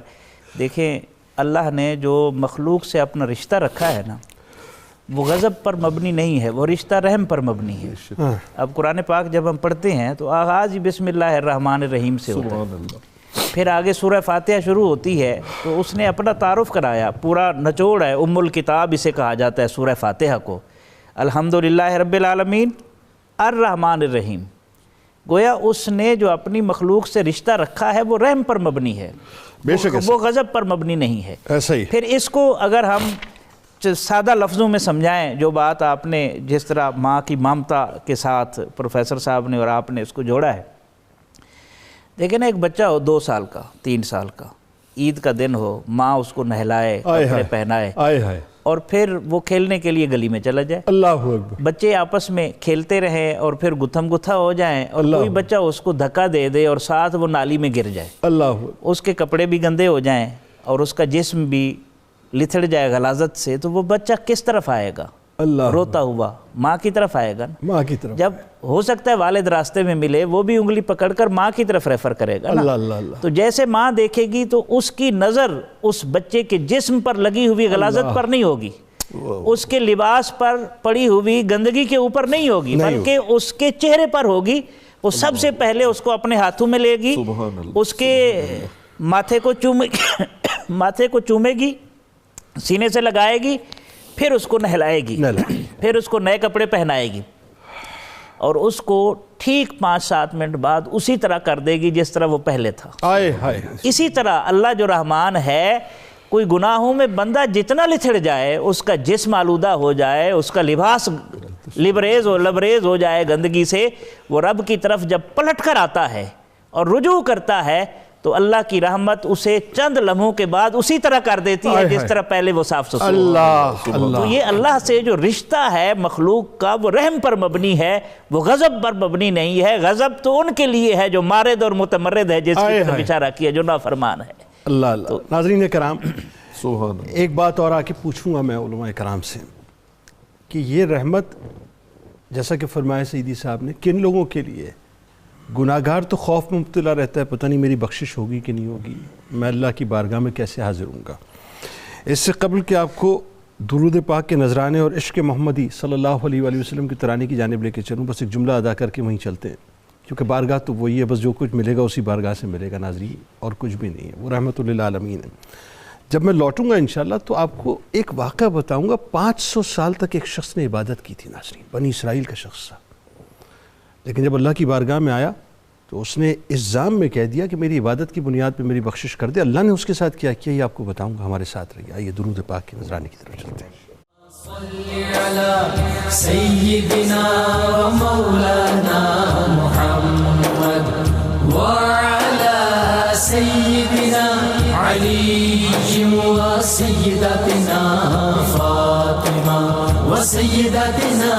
دیکھیں اللہ نے جو مخلوق سے اپنا رشتہ رکھا ہے نا، وہ غضب پر مبنی نہیں ہے، وہ رشتہ رحم پر مبنی ہے۔ اب قرآن پاک جب ہم پڑھتے ہیں تو آغاز ہی بسم اللہ الرحمن الرحیم سے ہوتا ہے، پھر آگے سورہ فاتحہ شروع ہوتی ہے تو اس نے اپنا تعارف کرایا، پورا نچوڑ ہے، ام الکتاب اسے کہا جاتا ہے سورہ فاتحہ کو۔ الحمدللہ رب العالمین الرحمن الرحیم، گویا اس نے جو اپنی مخلوق سے رشتہ رکھا ہے وہ رحم پر مبنی ہے، بے شک وہ غضب پر مبنی نہیں ہے۔ ایسا ہی پھر اس کو اگر ہم سادہ لفظوں میں سمجھائیں، جو بات آپ نے جس طرح ماں کی ممتا کے ساتھ پروفیسر صاحب نے اور آپ نے اس کو جوڑا ہے، دیکھیں نا ایک بچہ ہو 2 سال کا، 3 سال کا، عید کا دن ہو، ماں اس کو نہلائے، کپڑے پہنائے، اور پھر وہ کھیلنے کے لیے گلی میں چلا جائے، اللہ اکبر، بچے آپس میں کھیلتے رہیں اور پھر گتھم گتھا ہو جائیں، اور کوئی بچہ اس کو دھکا دے دے اور ساتھ وہ نالی میں گر جائے، اللہ اس کے کپڑے بھی گندے ہو جائیں اور اس کا جسم بھی لتھڑ جائے غلاظت سے، تو وہ بچہ کس طرف آئے گا؟ اللہ روتا ہوا ماں کی طرف آئے گا نا۔ ماں کی طرف، جب ہو سکتا ہے والد راستے میں ملے، وہ بھی انگلی پکڑ کر ماں کی طرف ریفر کرے گا نا۔ اللہ اللہ اللہ، تو جیسے ماں دیکھے گی تو اس کی نظر اس بچے کے جسم پر لگی ہوئی غلاظت پر نہیں ہوگی، اس کے لباس پر پڑی ہوئی گندگی کے اوپر نہیں ہوگی، بلکہ اس کے چہرے پر ہوگی۔ وہ سب سے پہلے اس کو اپنے ہاتھوں میں لے گی، اس کے ماتھے کو چومے گی، سینے سے لگائے گی، پھر اس کو نہلائے گی، پھر اس کو نئے کپڑے پہنائے گی، اور اس کو ٹھیک 5-7 منٹ بعد اسی طرح کر دے گی جس طرح وہ پہلے تھا۔ اسی طرح اللہ جو رحمان ہے، کوئی گناہوں میں بندہ جتنا لتھڑ جائے، اس کا جسم آلودہ ہو جائے، اس کا لباس لبریز ہو جائے گندگی سے، وہ رب کی طرف جب پلٹ کر آتا ہے اور رجوع کرتا ہے تو اللہ کی رحمت اسے چند لمحوں کے بعد اسی طرح کر دیتی ہے جس طرح پہلے وہ صاف ستھرا۔ تو یہ اللہ سے جو رشتہ ہے مخلوق کا، وہ رحم پر مبنی ہے، وہ غضب پر مبنی نہیں ہے۔ غضب تو ان کے لیے ہے جو مارد اور متمرد ہے، جس کی طرف اشارہ کیا، جو نافرمان ہے۔ اللہ اللہ۔ ناظرین کرام، ایک بات اور آ کے پوچھوں گا میں علماء کرام سے کہ یہ رحمت جیسا کہ فرمایا سیدی صاحب نے، کن لوگوں کے لیے؟ گناہگار تو خوف میں مبتلا رہتا ہے، پتہ نہیں میری بخشش ہوگی کہ نہیں ہوگی، میں اللہ کی بارگاہ میں کیسے حاضر ہوں گا۔ اس سے قبل کہ آپ کو درود پاک کے نذرانے اور عشق محمدی صلی اللہ علیہ وآلہ وسلم کی ترانے کی جانب لے کے چلوں، بس ایک جملہ ادا کر کے وہیں چلتے ہیں، کیونکہ بارگاہ تو وہی ہے، بس جو کچھ ملے گا اسی بارگاہ سے ملے گا ناظرین، اور کچھ بھی نہیں ہے، وہ رحمت للعالمین ہے۔ جب میں لوٹوں گا انشاءاللہ تو آپ کو ایک واقعہ بتاؤں گا. 500 سال تک ایک شخص نے عبادت کی تھی ناظرین, بنی اسرائیل کا شخص تھا, لیکن جب اللہ کی بارگاہ میں آیا تو اس نے الزام میں کہہ دیا کہ میری عبادت کی بنیاد پہ میری بخشش کر دے. اللہ نے اس کے ساتھ کیا کیا یہ آپ کو بتاؤں گا, ہمارے ساتھ رہیے. آئیے درود پاک کے نذرانے کی طرف چلتے ہیں. صلی علی سیدنا و مولانا محمد وعلی سیدنا علی و سیدتنا فاطمہ و سیدتنا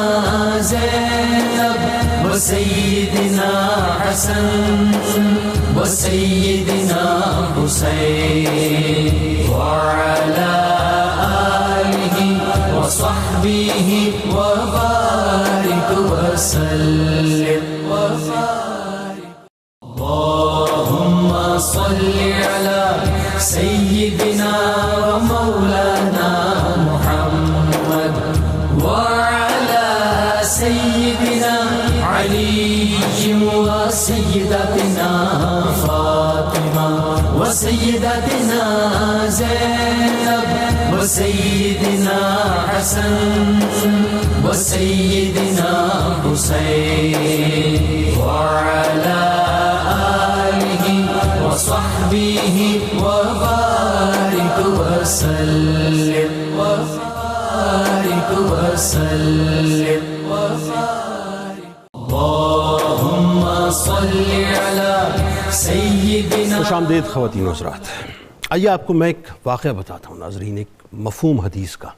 زینب و سیدنا حسن و سیدنا حسین وعلی وصحبه وبارك وسلم اللهم صل على سيدنا ومولانا محمد وعلى سيدنا علي وسيدتنا فاطمة وسيدتنا زينب وسيدنا حسن وسيدنا حسين وعلى آله وصحبه وبارك وسلم وبارك وسلم اللهم صل على سيدنا. خوش آمدید خواتین و حضرات. آئیے آپ کو میں ایک واقعہ بتاتا ہوں ناظرین, ایک مفہوم حدیث کا.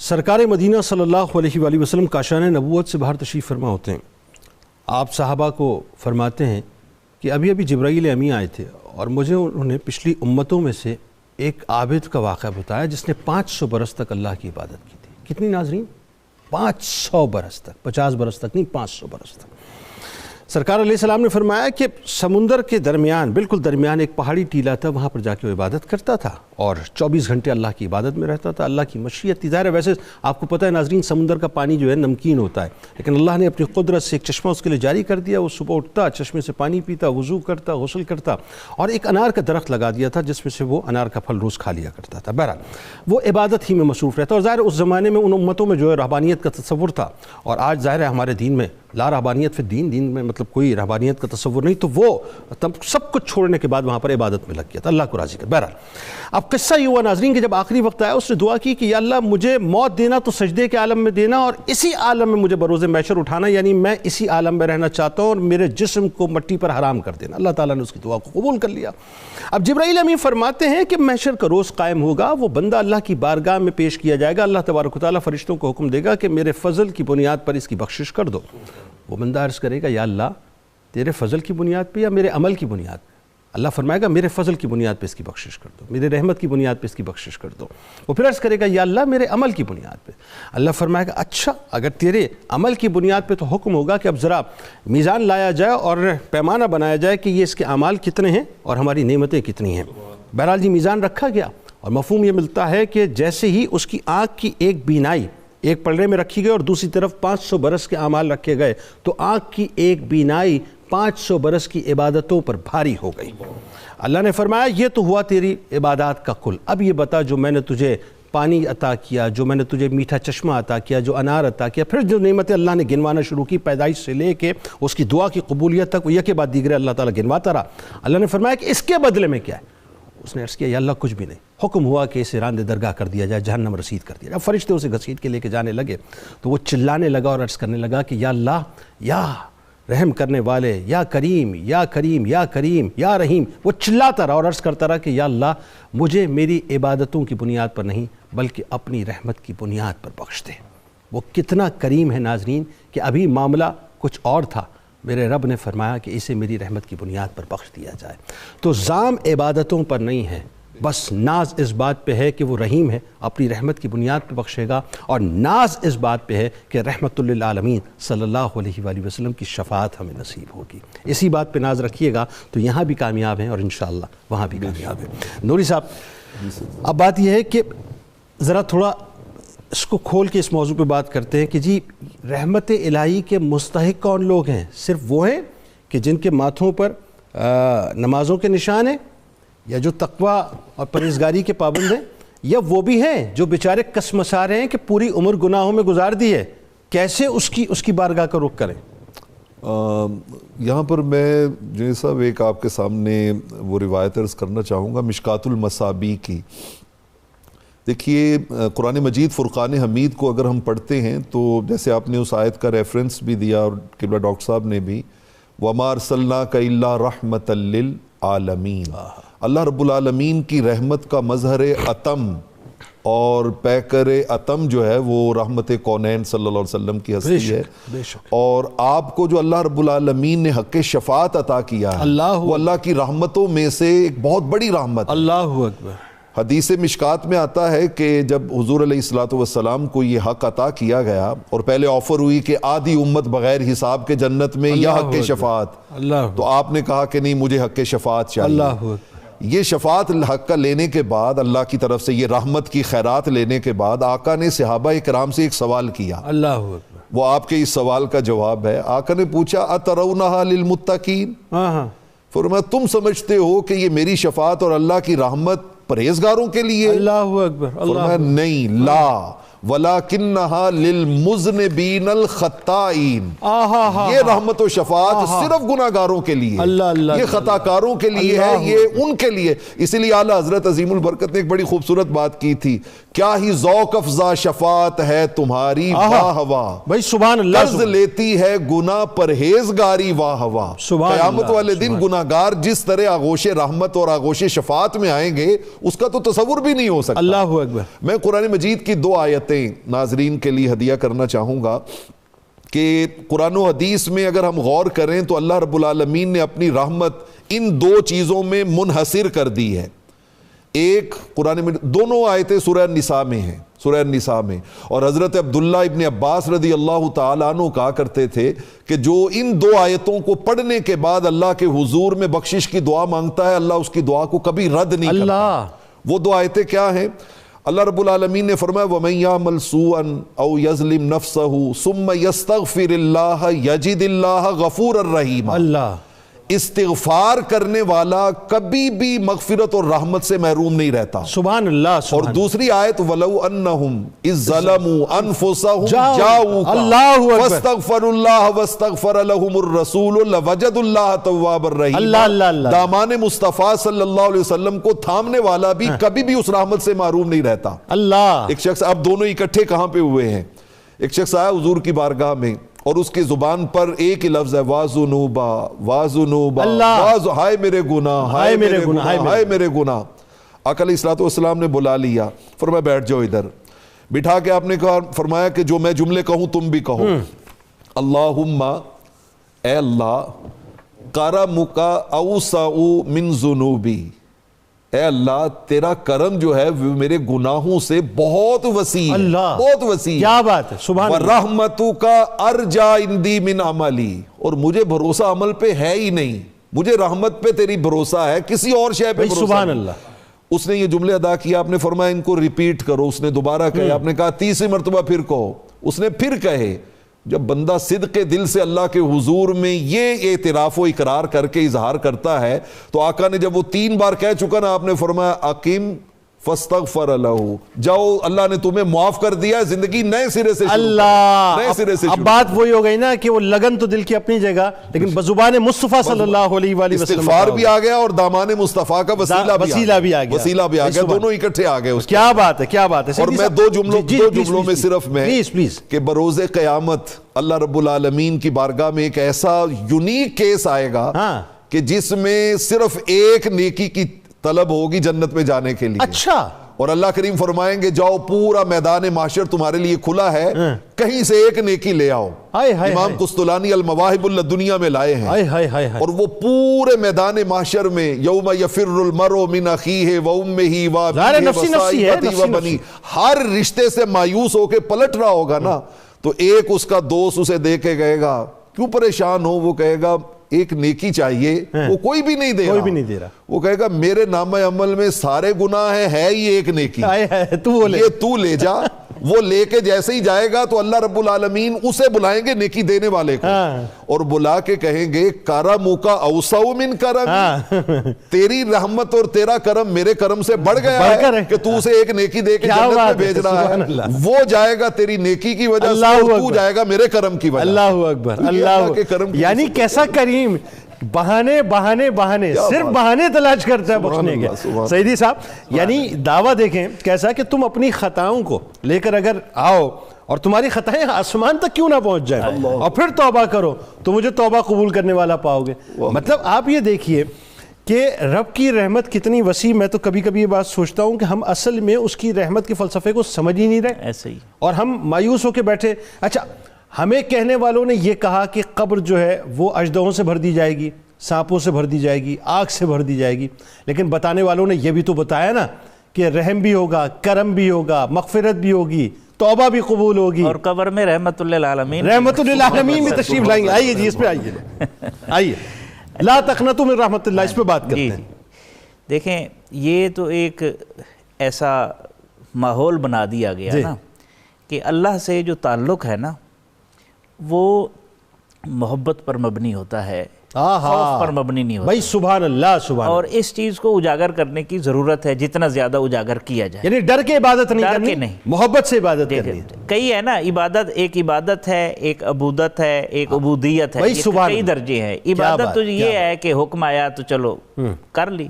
سرکار مدینہ صلی اللہ علیہ وآلہ وسلم کاشان نبوت سے باہر تشریف فرما ہوتے ہیں. آپ صحابہ کو فرماتے ہیں کہ ابھی ابھی جبرائیل امی آئے تھے اور مجھے انہوں نے پچھلی امتوں میں سے ایک عابد کا واقعہ بتایا جس نے 500 برس تک اللہ کی عبادت کی تھی. کتنی ناظرین؟ 500 برس تک, 50 برس تک نہیں, 500 برس تک. سرکار علیہ السلام نے فرمایا کہ سمندر کے درمیان, بالکل درمیان ایک پہاڑی ٹیلا تھا, وہاں پر جا کے وہ عبادت کرتا تھا اور 24 گھنٹے اللہ کی عبادت میں رہتا تھا. اللہ کی مشیت تھی. ظاہر ہے ویسے آپ کو پتہ ہے ناظرین سمندر کا پانی جو ہے نمکین ہوتا ہے, لیکن اللہ نے اپنی قدرت سے ایک چشمہ اس کے لیے جاری کر دیا. وہ صبح اٹھتا, چشمے سے پانی پیتا, وضو کرتا, غسل کرتا, اور ایک انار کا درخت لگا دیا تھا جس میں سے وہ انار کا پھل روز کھا لیا کرتا تھا. بہرحال وہ عبادت ہی میں مصروف رہتا. اور ظاہر اس زمانے میں ان امتوں میں جو ہے رہبانیت کا تصور تھا, اور آج ظاہر ہے ہمارے دین میں لا رہبانیت فی الدین, دین میں مطلب کوئی رہبانیت کا تصور نہیں. تو وہ سب کچھ چھوڑنے کے بعد وہاں پر عبادت میں لگ گیا تھا, اللہ کو راضی کر. بہرحال اب قصہ یہ ہوا ناظرین کہ جب آخری وقت آیا اس نے دعا کی کہ یا اللہ مجھے موت دینا تو سجدے کے عالم میں دینا, اور اسی عالم میں مجھے بروز محشر اٹھانا, یعنی میں اسی عالم میں رہنا چاہتا ہوں, اور میرے جسم کو مٹی پر حرام کر دینا. اللہ تعالیٰ نے اس کی دعا کو قبول کر لیا. اب جبرائیل امین فرماتے ہیں کہ محشر کا روز قائم ہوگا, وہ بندہ اللہ کی بارگاہ میں پیش کیا جائے گا. اللہ تبارک و تعالیٰ فرشتوں کو حکم دے گا کہ میرے فضل کی بنیاد پر اس کی بخشش کر دو. وہ بندہ عرض کرے گا یا اللہ تیرے فضل کی بنیاد پہ یا میرے عمل کی بنیاد پہ؟ اللہ فرمائے گا میرے فضل کی بنیاد پہ اس کی بخشش کر دو, میرے رحمت کی بنیاد پہ اس کی بخشش کر دو. وہ پھر عرض کرے گا یا اللہ میرے عمل کی بنیاد پہ. اللہ فرمائے گا اچھا اگر تیرے عمل کی بنیاد پہ تو حکم ہوگا کہ اب ذرا میزان لایا جائے اور پیمانہ بنایا جائے کہ یہ اس کے اعمال کتنے ہیں اور ہماری نعمتیں کتنی ہیں. بہرحال جی میزان رکھا گیا, اور مفہوم یہ ملتا ہے کہ جیسے ہی اس کی آنکھ کی ایک بینائی ایک پلڑے میں رکھی گئی اور دوسری طرف 500 برس کے اعمال رکھے گئے, تو آنکھ کی ایک بینائی 500 برس کی عبادتوں پر بھاری ہو گئی. اللہ نے فرمایا یہ تو ہوا تیری عبادات کا کل, اب یہ بتا جو میں نے تجھے پانی عطا کیا, جو میں نے تجھے میٹھا چشمہ عطا کیا, جو انار عطا کیا, پھر جو نعمتیں اللہ نے گنوانا شروع کی پیدائش سے لے کے اس کی دعا کی قبولیت تک, وہ یک بعد دیگرے اللہ تعالیٰ گنواتا رہا. اللہ نے فرمایا کہ اس کے بدلے میں کیا ہے؟ اس نے عرض کیا یا اللہ کچھ بھی نہیں. حکم ہوا کہ اسے راندِ درگاہ کر دیا جائے, جہنم رسید کر دیا جائے. اب فرشتے اسے گھسیٹ کے لے کے جانے لگے تو وہ چلانے لگا اور عرض کرنے لگا کہ یا اللہ, یا رحم کرنے والے, یا کریم, یا کریم, یا کریم, یا رحیم. وہ چلاتا رہا اور عرض کرتا رہا کہ یا اللہ مجھے میری عبادتوں کی بنیاد پر نہیں بلکہ اپنی رحمت کی بنیاد پر بخش دے. وہ کتنا کریم ہے ناظرین کہ ابھی معاملہ کچھ اور تھا, میرے رب نے فرمایا کہ اسے میری رحمت کی بنیاد پر بخش دیا جائے. تو زام عبادتوں پر نہیں ہے, بس ناز اس بات پہ ہے کہ وہ رحیم ہے, اپنی رحمت کی بنیاد پہ بخشے گا, اور ناز اس بات پہ ہے کہ رحمت للعالمین صلی اللہ علیہ وآلہ وسلم کی شفاعت ہمیں نصیب ہوگی. اسی بات پہ ناز رکھیے گا تو یہاں بھی کامیاب ہیں اور انشاءاللہ وہاں بھی کامیاب ہیں. نوری صاحب اب بات یہ ہے کہ ذرا تھوڑا اس کو کھول کے اس موضوع پہ بات کرتے ہیں کہ جی رحمت الہی کے مستحق کون لوگ ہیں؟ صرف وہ ہیں کہ جن کے ماتھوں پر نمازوں کے نشان ہیں, یا جو تقوی اور پرہیزگاری کے پابند ہیں، یا وہ بھی ہیں جو بیچارے کسمسا رہے ہیں کہ پوری عمر گناہوں میں گزار دی ہے، کیسے اس کی بارگاہ کا رخ کریں؟ یہاں پر میں جنید صاحب ایک آپ کے سامنے وہ روایت عرض کرنا چاہوں گا مشکات المصابیح کی. دیکھیے قرآن مجید فرقان حمید کو اگر ہم پڑھتے ہیں تو جیسے آپ نے اس آیت کا ریفرنس بھی دیا اور قبلہ ڈاکٹر صاحب نے بھی، وَمَا أَرْسَلْنَاكَ إِلَّا رَحْمَةً لِّلْعَالَمِينَ، اللہ رب العالمین کی رحمت کا مظہر اتم اور پیکر اتم جو ہے وہ رحمت کونین صلی اللہ علیہ وسلم کی ہستی ہے. اور آپ کو جو اللہ رب العالمین نے حق شفاعت عطا کیا ہے وہ اللہ کی رحمتوں میں سے ایک بہت بڑی رحمت ہے. اللہ اکبر. حدیث مشکات میں آتا ہے کہ جب حضور علیہ الصلوۃ والسلام کو یہ حق عطا کیا گیا اور پہلے آفر ہوئی کہ آدھی امت بغیر حساب کے جنت میں یا حق شفاعت، تو آپ نے کہا کہ نہیں مجھے حق شفاعت چاہیے. یہ شفاعت حق کا لینے کے بعد اللہ کی طرف سے یہ رحمت کی خیرات لینے کے بعد آقا نے صحابہ کرام سے ایک سوال کیا. اللہ اکبر. وہ آپ کے اس سوال کا جواب ہے. آقا نے پوچھا اترونہا للمتقین، فرمایا تم سمجھتے ہو کہ یہ میری شفاعت اور اللہ کی رحمت پرہیزگاروں کے لیے؟ اللہ اکبر. فرمایا نہیں، لا وَلَكِنَّهَا لِلْمُذْنِبِينَ الْخَطَّائِينَ، یہ رحمت و شفاعت صرف گناہگاروں کے لیے، یہ خطا کاروں کے لیے ہے، یہ ان کے لیے. اسی لیے اعلیٰ حضرت عظیم البرکت نے ایک بڑی خوبصورت بات کی تھی، کیا ہی ذوق افزا شفاعت ہے تمہاری واہ واہ، بھائی سبحان اللہ. قرض لیتی ہے گناہ پرہیزگاری واہ واہ. قیامت والے دن گناہگار جس طرح آغوش رحمت اور آغوش شفاعت میں آئیں گے اس کا تو تصور بھی نہیں ہو سکتا. اللہ اکبر. میں قرآن مجید کی 2 آیتیں ناظرین کے لیے ہدیہ کرنا چاہوں گا کہ قرآن و حدیث میں اگر ہم غور کریں تو اللہ رب العالمین نے اپنی رحمت ان 2 چیزوں میں منحصر کر دی ہے. ایک قرآن میں دونوں آیتیں سورہ النساء میں ہیں، سورہ النساء میں، اور حضرت عبداللہ ابن عباس رضی اللہ تعالیٰ عنہ کہا کرتے تھے کہ جو ان 2 آیتوں کو پڑھنے کے بعد اللہ کے حضور میں بخشش کی دعا مانگتا ہے اللہ اس کی دعا کو کبھی رد نہیں کرتا. وہ 2 آیتیں کیا ہیں؟ اللہ رب العالمین نے فرمایا وَمَن يَعْمَلْ سُوءًا أَوْ يَظْلِمْ نَفْسَهُ ثُمَّ يَسْتَغْفِرِ اللَّهَ يَجِدِ اللَّهَ غَفُورًا رَحِيمًا. اللہ استغفار کرنے والا کبھی بھی مغفرت اور رحمت سے محروم نہیں رہتا. سبحان اللہ. اور دوسری آیت وَلَوْ أَنَّهُمْ إِذْ ظَلَمُوا أَنفُسَهُمْ جَاءُوكَ فَاسْتَغْفَرُوا اللَّهَ وَاسْتَغْفَرَ لَهُمُ الرَّسُولُ لَوَجَدُوا اللَّهَ تَوَّابًا رَحِيمًا. دامان مصطفیٰ صلی اللہ علیہ وسلم کو تھامنے والا بھی کبھی بھی اس رحمت سے محروم نہیں رہتا. اللہ. ایک شخص، اب دونوں اکٹھے کہاں پہ ہوئے ہیں؟ ایک شخص آیا حضور کی بارگاہ میں اور اس کی زبان پر ایک ہی لفظ ہے وَاذُنُوبَا وَاذُنُوبَا، ہائے میرے گناہ، ہائے میرے گناہ، ہائے میرے گناہ. آقا علیہ الصلوۃ والسلام نے بلا لیا، فرمایا بیٹھ جاؤ ادھر. بٹھا کے آپ نے کہا، فرمایا کہ جو میں جملے کہوں تم بھی کہو. اللہم، اے اللہ، کرمک اوسع من ذنوبی، اے اللہ تیرا کرم جو ہے میرے گناہوں سے بہت وسیع ہے، بہت وسیع. کیا بات ہے، سبحان اللہ. وَرَحْمَتُكَ أَرْجَى عِنْدِي مِنْ عَمَلِي، اور مجھے بھروسہ عمل پہ ہے ہی نہیں، مجھے رحمت پہ تیری بھروسہ ہے، کسی اور شے پہ بھروسہ. سبحان اللہ. اس نے یہ جملے ادا کیا، آپ نے فرمایا ان کو ریپیٹ کرو. اس نے دوبارہ کہے، آپ نے کہا 30 مرتبہ پھر کہو. اس نے پھر کہے. جب بندہ صدق دل سے اللہ کے حضور میں یہ اعتراف و اقرار کر کے اظہار کرتا ہے تو آقا نے جب وہ 3 بار کہہ چکا نا، آپ نے فرمایا اقیم فاستغفر لہ، جاؤ اللہ نے تمہیں معاف کر دیا، زندگی نئے سرے سے شروع. اللہ. نئے سرے سے. اب بات وہی ہو گئی نا کہ وہ لگن تو دل کی اپنی جگہ، لیکن بزبان مصطفیٰ صلی اللہ علیہ وآلہ وسلم استغفار بھی آ گیا اور دامان مصطفیٰ کا وسیلہ بھی آ گیا. وسیلہ بھی آ گیا، دونوں اکٹھے آ گئے. کیا بات ہے، کیا بات ہے. اور میں 2 جملوں میں صرف میں کہ بروز قیامت اللہ رب العالمین کی بارگاہ میں ایک ایسا یونیک کیس آئے گا کہ جس میں صرف ایک نیکی کی طلب ہوگی جنت میں جانے کے لیے. اچھا. اور اللہ کریم فرمائیں گے جاؤ پورا میدان معاشر تمہارے لیے کھلا ہے، کہیں سے ایک نیکی لے آؤ. امام قسطلانی المواہب اللدنیہ میں لائے ہیں. اور وہ پورے میدان معاشر میں یوم یفر المرء من اخیہ وامہ وابیہ وصاحبتہ وبنیہ، ہر رشتے سے مایوس ہو کے پلٹ رہا ہوگا نا، تو ایک اس کا دوست اسے دے کے گئے گا، کیوں پریشان ہو؟ وہ کہے گا ایک نیکی چاہیے، وہ کوئی بھی نہیں دے رہا. وہ کہے گا میرے نامہ عمل میں سارے گناہ ہیں، ہے ہی ایک نیکی، یہ تو لے جا. وہ لے کے جیسے ہی جائے گا تو اللہ رب العالمین اسے بلائیں گے نیکی دینے والے کو, اور بلا کے کہیں گے کرم کا اوسع من کرم, تیری رحمت اور تیرا کرم میرے کرم سے بڑھ گیا ہے کہ تو اسے ایک نیکی دے کے جنت میں بھیج رہا ہے. وہ جائے گا تیری نیکی کی وجہ سے, اور تو جائے گا میرے کرم کی وجہ. اللہ اکبر, اللہ کے کرم, یعنی کیسا کریم, بہانے بہانے بہانے, صرف بہانے تلاش کرتا ہے بخشنے کے. سیدی صاحب, یعنی دعویٰ دیکھیں کیسا کہ تم اپنی خطاؤں کو لے کر اگر آؤ اور تمہاری خطائیں آسمان تک کیوں نہ پہنچ جائیں اور پھر توبہ کرو تو مجھے توبہ قبول کرنے والا پاؤ گے. مطلب آپ یہ دیکھیے کہ رب کی رحمت کتنی وسیع. میں تو کبھی کبھی یہ بات سوچتا ہوں کہ ہم اصل میں اس کی رحمت کے فلسفے کو سمجھ ہی نہیں رہے, ایسے ہی, اور ہم مایوس ہو کے بیٹھے. اچھا, ہمیں کہنے والوں نے یہ کہا کہ قبر جو ہے وہ اژدہوں سے بھر دی جائے گی, سانپوں سے بھر دی جائے گی, آگ سے بھر دی جائے گی, لیکن بتانے والوں نے یہ بھی تو بتایا نا کہ رحم بھی ہوگا, کرم بھی ہوگا, مغفرت بھی ہوگی, توبہ بھی قبول ہوگی, اور قبر میں رحمت للعالمین, رحمت للعالمین بھی تشریف لائیں گے. آئیے جی اس پہ آئیے, آئیے, لا تقنطوا من رحمت اللہ, اس پہ بات کرتے ہیں. دیکھیں یہ تو ایک ایسا ماحول بنا دیا گیا نا کہ اللہ سے جو تعلق ہے نا وہ محبت پر مبنی ہوتا ہے, خوف پر مبنی نہیں ہوتا. بھائی سبحان اللہ, سبحان اللہ. اور اس چیز کو اجاگر کرنے کی ضرورت ہے, جتنا زیادہ اجاگر کیا جائے. یعنی ڈر کے عبادت نہیں کرنی, محبت سے عبادت کرنی. کئی ہے نا عبادت, ایک عبادت ہے, ایک عبودت ہے, ایک عبودیت ہے, کئی درجے ہیں. عبادت تو یہ ہے کہ حکم آیا تو چلو کر لی.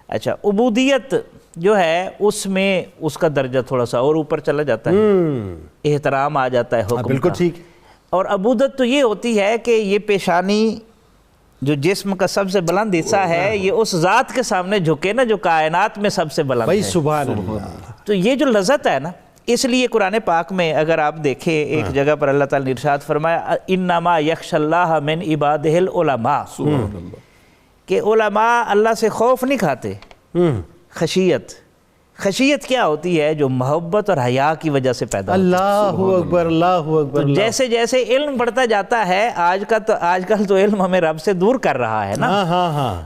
اچھا, عبودیت جو ہے اس میں اس کا درجہ تھوڑا سا اور اوپر چلا جاتا ہے, احترام آ جاتا ہے حکم کا. بالکل ٹھیک. اور عبودت تو یہ ہوتی ہے کہ یہ پیشانی جو جسم کا سب سے بلند حصہ ہے یہ اس ذات کے سامنے جھکے نا جو کائنات میں سب سے بلند ہے. بھائی سبحان اللہ. تو یہ جو لذت ہے نا, اس لیے قرآن پاک میں اگر آپ دیکھیں ایک جگہ پر اللہ تعالیٰ نے ارشاد فرمایا انما یخشی اللہ من عبادہ العلماء, کہ علماء اللہ سے خوف نہیں کھاتے. خشیت, خشیت کیا ہوتی ہے؟ جو محبت اور حیا کی وجہ سے پیدا ہوتی ہے. اللہ اکبر, اللہ اکبر. جیسے جیسے علم بڑھتا جاتا ہے, آج کل تو علم ہمیں رب سے دور کر رہا ہے نا.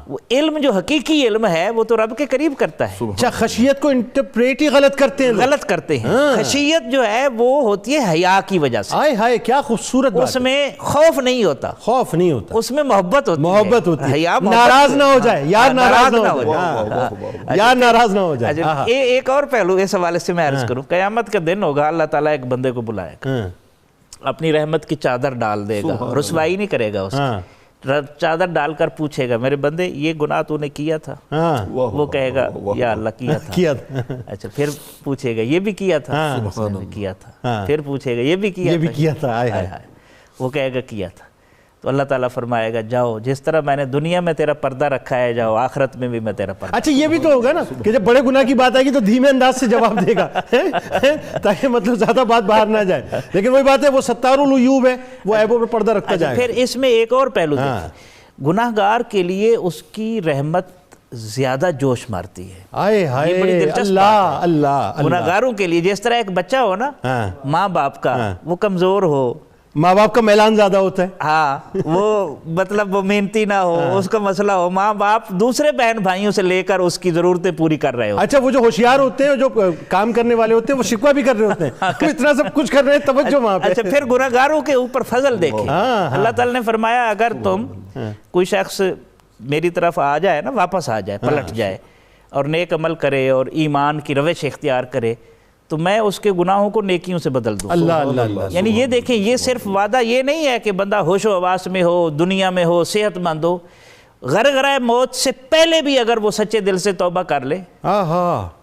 وہ علم جو حقیقی علم ہے وہ تو رب کے قریب کرتا ہے. اچھا, خشیت کو انٹرپریٹ ہی غلط کرتے ہیں, غلط کرتے ہیں. خشیت جو ہے وہ ہوتی ہے حیا کی وجہ سے. ہائے ہائے کیا خوبصورت بات. اس میں خوف نہیں ہوتا, خوف نہیں ہوتا, اس میں محبت ہوتی ہے. محبت ہوتی ہے, ناراض نہ ہو جائے یار, ناراض نہ ہو جائے یار, ناراض نہ ہو جائے. ایک اور پہلو اس حوالے سے میں عرض کروں, قیامت کا دن ہوگا, اللہ تعالیٰ ایک بندے کو بلائے گا, اپنی رحمت کی چادر ڈال دے گا, رسوائی نہیں کرے گا اس کی, چادر ڈال کر پوچھے گا میرے بندے یہ گناہ تو نے کیا تھا؟ وہ کہے گا یا اللہ کیا تھا. اچھا, پھر پوچھے گا یہ بھی کیا تھا؟ کیا تھا. پھر پوچھے گا یہ بھی کیا تھا؟ وہ کہے گا کیا تھا. تو اللہ تعالیٰ فرمائے گا جاؤ, جس طرح میں نے دنیا میں تیرا پردہ رکھا ہے جاؤ آخرت میں بھی میں تیرا پردہ. اچھا, یہ بھی تو ہوگا نا کہ جب بڑے گناہ کی بات آئے گی تو دھیمے انداز سے جواب دے گا تاکہ مطلب زیادہ بات باہر نہ جائے. لیکن وہی بات ہے, وہ ستار العیوب ہے, وہ عیبوں پہ پردہ رکھتا جائے. پھر اس میں ایک اور پہلو دیکھیں, گناہ گار کے لیے اس کی رحمت زیادہ جوش مارتی ہے. یہ بڑی دلچسپ بات ہے. اللہ گناہ گاروں کے لیے جس طرح ایک بچہ ہو نا, ماں باپ کا, وہ کمزور ہو, ماں باپ کا میلان زیادہ ہوتا ہے, ہاں وہ مطلب وہ محنتی نہ ہو, اس کا مسئلہ ہو, ماں باپ دوسرے بہن بھائیوں سے لے کر اس کی ضرورتیں پوری کر رہے ہو. اچھا, وہ جو ہوشیار ہوتے ہیں, جو کام کرنے والے ہوتے ہیں, وہ شکوہ بھی کر رہے ہوتے ہیں, وہ اتنا سب کچھ کر رہے ہیں, توجہ وہاں پہ. اچھا, پھر گناہ گاروں کے اوپر فضل دیکھیں. اللہ تعالیٰ نے فرمایا اگر تم کوئی شخص میری طرف آ جائے نا, واپس آ جائے, پلٹ جائے اور نیک عمل کرے اور ایمان کی روش اختیار کرے تو میں اس کے گناہوں کو نیکیوں سے بدل دوں. اللہ. یعنی یہ دیکھیں, یہ صرف وعدہ یہ نہیں ہے کہ بندہ ہوش و حواس میں ہو, دنیا میں ہو, صحت مند ہو, غرغرہ موت سے پہلے بھی اگر وہ سچے دل سے توبہ کر لے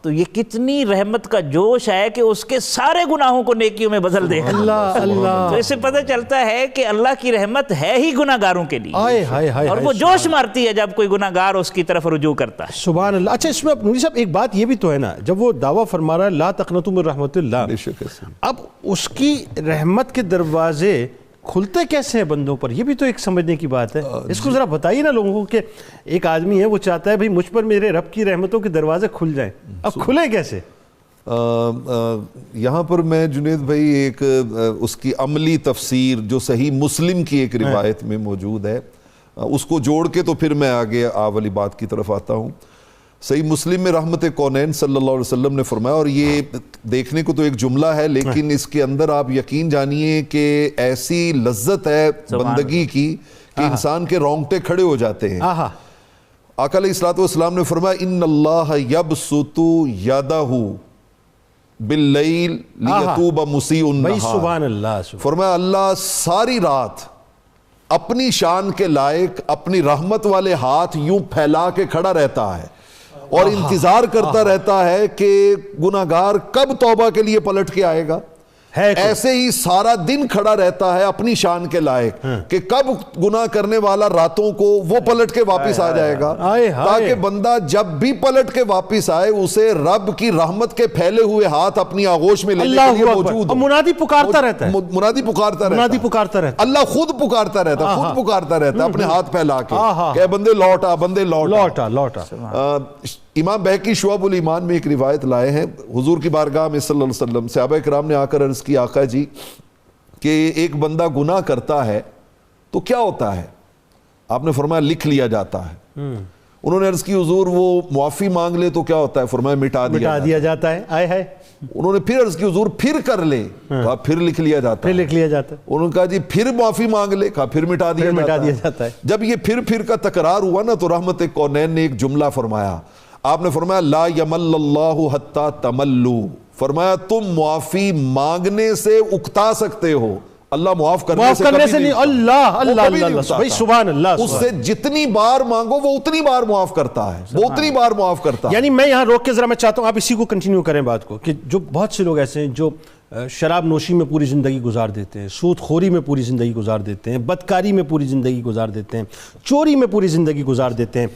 تو یہ کتنی رحمت کا جوش ہے کہ اس کے سارے گناہوں کو نیکیوں میں بدل دے. اللہ. تو اس سے پتہ چلتا ہے کہ اللہ کی رحمت ہے ہی گناہ گاروں کے لیے, اور وہ جوش مارتی ہے جب کوئی گناہ گار اس کی طرف رجوع کرتا ہے. سبحان اللہ. اچھا, اس میں نوری صاحب ایک بات یہ بھی تو ہے نا, جب وہ دعویٰ فرما رہا ہے لا تقنطوا من رحمت اللہ, اب اس کی رحمت کے دروازے کھلتے کیسے ہیں بندوں پر, یہ بھی تو ایک سمجھنے کی بات ہے. اس کو ذرا بتائیے نا لوگوں کو, کہ ایک آدمی ہے وہ چاہتا ہے بھئی مجھ پر میرے رب کی رحمتوں کے دروازے کھل جائیں, اب کھلے کیسے؟ یہاں پر میں جنید بھائی ایک اس کی عملی تفسیر جو صحیح مسلم کی ایک روایت میں موجود ہے اس کو جوڑ کے تو پھر میں آگے والی بات کی طرف آتا ہوں. صحیح مسلم میں رحمت کونین صلی اللہ علیہ وسلم نے فرمایا، اور یہ دیکھنے کو تو ایک جملہ ہے لیکن اس کے اندر آپ یقین جانیے کہ ایسی لذت ہے بندگی کی کہ انسان کے رونگٹے کھڑے ہو جاتے ہیں۔ آقا علیہ الصلوۃ والسلام نے فرمایا ان اللہ یبسط یدہ باللیل لیتوب مسیء النہار، سبحان اللہ، فرمایا اللہ ساری رات اپنی شان کے لائق اپنی رحمت والے ہاتھ یوں پھیلا کے کھڑا رہتا ہے اور انتظار کرتا رہتا ہے کہ گناہگار کب توبہ کے لیے پلٹ کے آئے گا۔ ایسے ہی سارا دن کھڑا رہتا ہے اپنی شان کے لائق کہ کب گناہ کرنے والا راتوں کو وہ پلٹ کے واپس آ جائے گا، تاکہ بندہ جب بھی پلٹ کے واپس آئے اسے رب کی رحمت کے پھیلے ہوئے ہاتھ اپنی آغوش میں لینے کے لیے موجود ہو۔ منادی پکارتا رہتا ہے، منادی پکارتا رہتا ہے، اللہ خود پکارتا رہتا ہے، خود پکارتا رہتا ہے اپنے ہاتھ پھیلا کے کہ بندے لوٹ آ، بندے لوٹ آ۔ امام بہقی شعب الایمان میں ایک روایت لائے ہیں، حضور کی بارگاہ میں صلی اللہ علیہ وسلم صحابہ کرام نے آ کر عرض کی آقا جی کہ ایک بندہ گناہ کرتا ہے تو کیا ہوتا ہے؟ آپ نے فرمایا لکھ لیا جاتا ہے۔ انہوں نے عرض کی حضور وہ معافی مانگ لے تو کیا ہوتا ہے؟ فرمایا مٹا دیا جاتا ہے۔ آئے ہے۔ انہوں نے پھر عرض کی حضور پھر کر لے، کہا پھر لکھ لیا جاتا ہے۔ انہوں نے کہا جی پھر معافی مانگ لے، کہا پھر مٹا دیا جاتا ہے۔ جب یہ پھر کا تکرار ہوا نا تو رحمت کونین نے ایک جملہ فرمایا، آپ نے فرمایا لا یمل اللہ حتی تملو، فرمایا تم معافی مانگنے سے اکتا سکتے ہو، اللہ معاف کرنے سے نہیں۔ اللہ سبحان اللہ، اس سے جتنی بار مانگو وہ اتنی بار معاف کرتا ہے، وہ اتنی بار معاف کرتا ہے۔ یعنی میں یہاں روک کے ذرا میں چاہتا ہوں آپ اسی کو کنٹینیو کریں بات کو، کہ جو بہت سے لوگ ایسے ہیں جو شراب نوشی میں پوری زندگی گزار دیتے ہیں، سود خوری میں پوری زندگی گزار دیتے ہیں، بدکاری میں پوری زندگی گزار دیتے ہیں، چوری میں پوری زندگی گزار دیتے ہیں،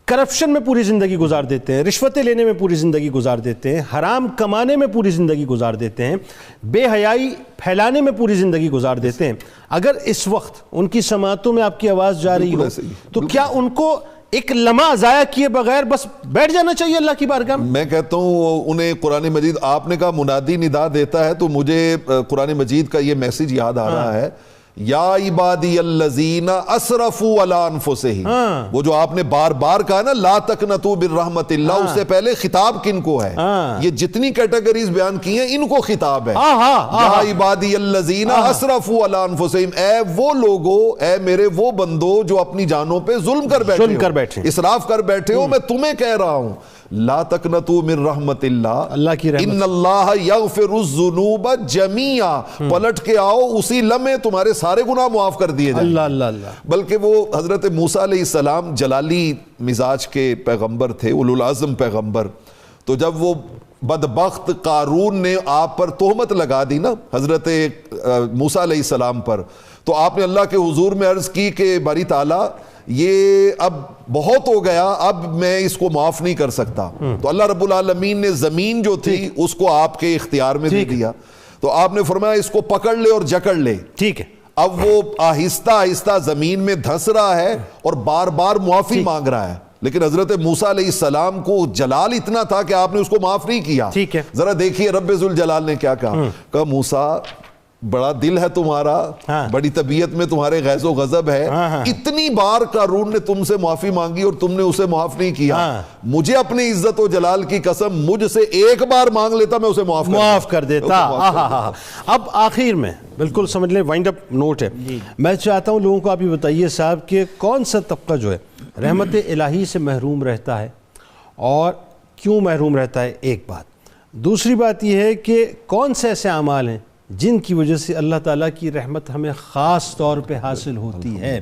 کرپشن میں پوری زندگی گزار دیتے ہیں، رشوتیں لینے میں پوری زندگی گزار دیتے ہیں، حرام کمانے میں پوری زندگی گزار دیتے ہیں، بے حیائی پھیلانے میں پوری زندگی گزار دیتے ہیں۔ اگر اس وقت ان کی سماعتوں میں آپ کی آواز جا رہی ہو تو کیا ان کو ایک لمحہ ضائع کیے بغیر بس بیٹھ جانا چاہیے اللہ کی بارگاہ میں؟ میں کہتا ہوں انہیں قرآن مجید، آپ نے کہا منادی ندا دیتا ہے تو مجھے قرآن مجید کا یہ میسیج یاد آ رہا ہے، یا عبادی الذین اسرفوا علی انفسہم، وہ جو آپ نے بار بار کہا نا لا تقنطوا من رحمت اللہ، اس سے پہلے خطاب کن کو ہے؟ یہ جتنی کیٹیگریز بیان کی ہیں ان کو خطاب ہے، یا عبادی الذین اسرفوا علی انفسہم، اے وہ لوگو، اے میرے وہ بندو جو اپنی جانوں پہ ظلم کر بیٹھے، اسراف کر بیٹھے ہو، میں تمہیں کہہ رہا ہوں لا تقنطوا من رحمت اللہ، ان اللہ یغفر الذنوب جمیعا، پلٹ کے آؤ اسی لمحے تمہارے سارے گناہ معاف کر دیے جائیں۔ اللہ بلکہ وہ حضرت موسیٰ علیہ السلام جلالی مزاج کے پیغمبر تھے، اولو العزم پیغمبر، تو جب وہ بدبخت قارون نے آپ پر تہمت لگا دی نا حضرت موسیٰ علیہ السلام پر، تو آپ نے اللہ کے حضور میں عرض کی کہ باری تعالیٰ یہ اب بہت ہو گیا، اب میں اس کو معاف نہیں کر سکتا، تو اللہ رب العالمین نے زمین جو تھی اس کو آپ کے اختیار میں دے دیا، تو آپ نے فرمایا اس کو پکڑ لے اور جکڑ لے، ٹھیک ہے۔ اب وہ آہستہ آہستہ زمین میں دھس رہا ہے اور بار بار معافی مانگ رہا ہے، لیکن حضرت موسیٰ علیہ السلام کو جلال اتنا تھا کہ آپ نے اس کو معاف نہیں کیا۔ ذرا دیکھیے رب ذوالجلال نے کیا کہا موسیٰ بڑا دل ہے تمہارا، بڑی طبیعت میں تمہارے غیظ و غضب ہے، اتنی بار قارون نے تم سے معافی مانگی اور تم نے اسے معاف نہیں کیا، مجھے اپنی عزت و جلال کی قسم مجھ سے ایک بار مانگ لیتا میں اسے معاف کر دیتا۔ اب آخر میں بالکل سمجھ لیں وائنڈ اپ نوٹ ہے، میں چاہتا ہوں لوگوں کو آپ یہ بتائیے صاحب کہ کون سا طبقہ جو ہے رحمت الہی سے محروم رہتا ہے اور کیوں محروم رہتا ہے، ایک بات۔ دوسری بات یہ ہے کہ کون سے ایسے اعمال ہیں جن کی وجہ سے اللہ تعالیٰ کی رحمت ہمیں خاص طور پہ حاصل ہوتی ہے۔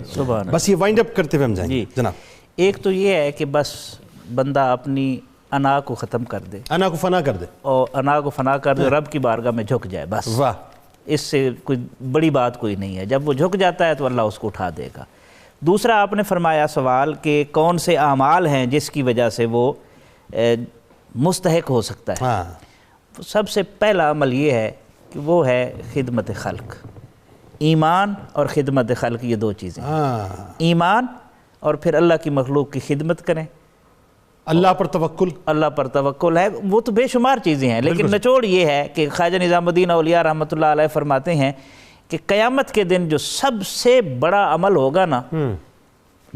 بس یہ وائنڈ اپ کرتے ہوئے ہم جائیں گے جناب۔ ایک تو یہ ہے کہ بس بندہ اپنی انا کو ختم کر دے، انا کو فنا کر دے، اور انا کو فنا کر دے، رب کی بارگاہ میں جھک جائے، بس اس سے کوئی بڑی بات کوئی نہیں ہے۔ جب وہ جھک جاتا ہے تو اللہ اس کو اٹھا دے گا۔ دوسرا آپ نے فرمایا سوال کہ کون سے اعمال ہیں جس کی وجہ سے وہ مستحق ہو سکتا ہے، سب سے پہلا عمل یہ ہے کہ وہ ہے خدمت خلق۔ ایمان اور خدمت خلق یہ دو چیزیں، ایمان اور پھر اللہ کی مخلوق کی خدمت کریں، اللہ پر توکل ہے، وہ تو بے شمار چیزیں ہیں، لیکن نچوڑ یہ ہے کہ خواجہ نظام الدین اولیاء رحمۃ اللہ علیہ فرماتے ہیں کہ قیامت کے دن جو سب سے بڑا عمل ہوگا نا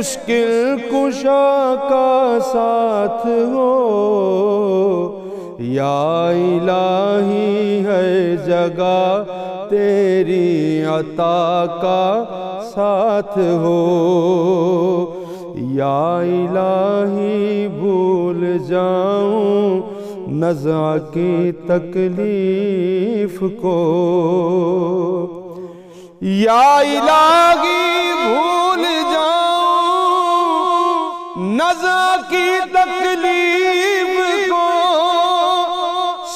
مشکل کشا کا ساتھ ہو، یا الہی ہر جگہ تیری عطا کا ساتھ ہو، یا الہی بھول جاؤں نزع کی تکلیف کو، یا الہی بھول جاؤں نزع کی تکلیف کو،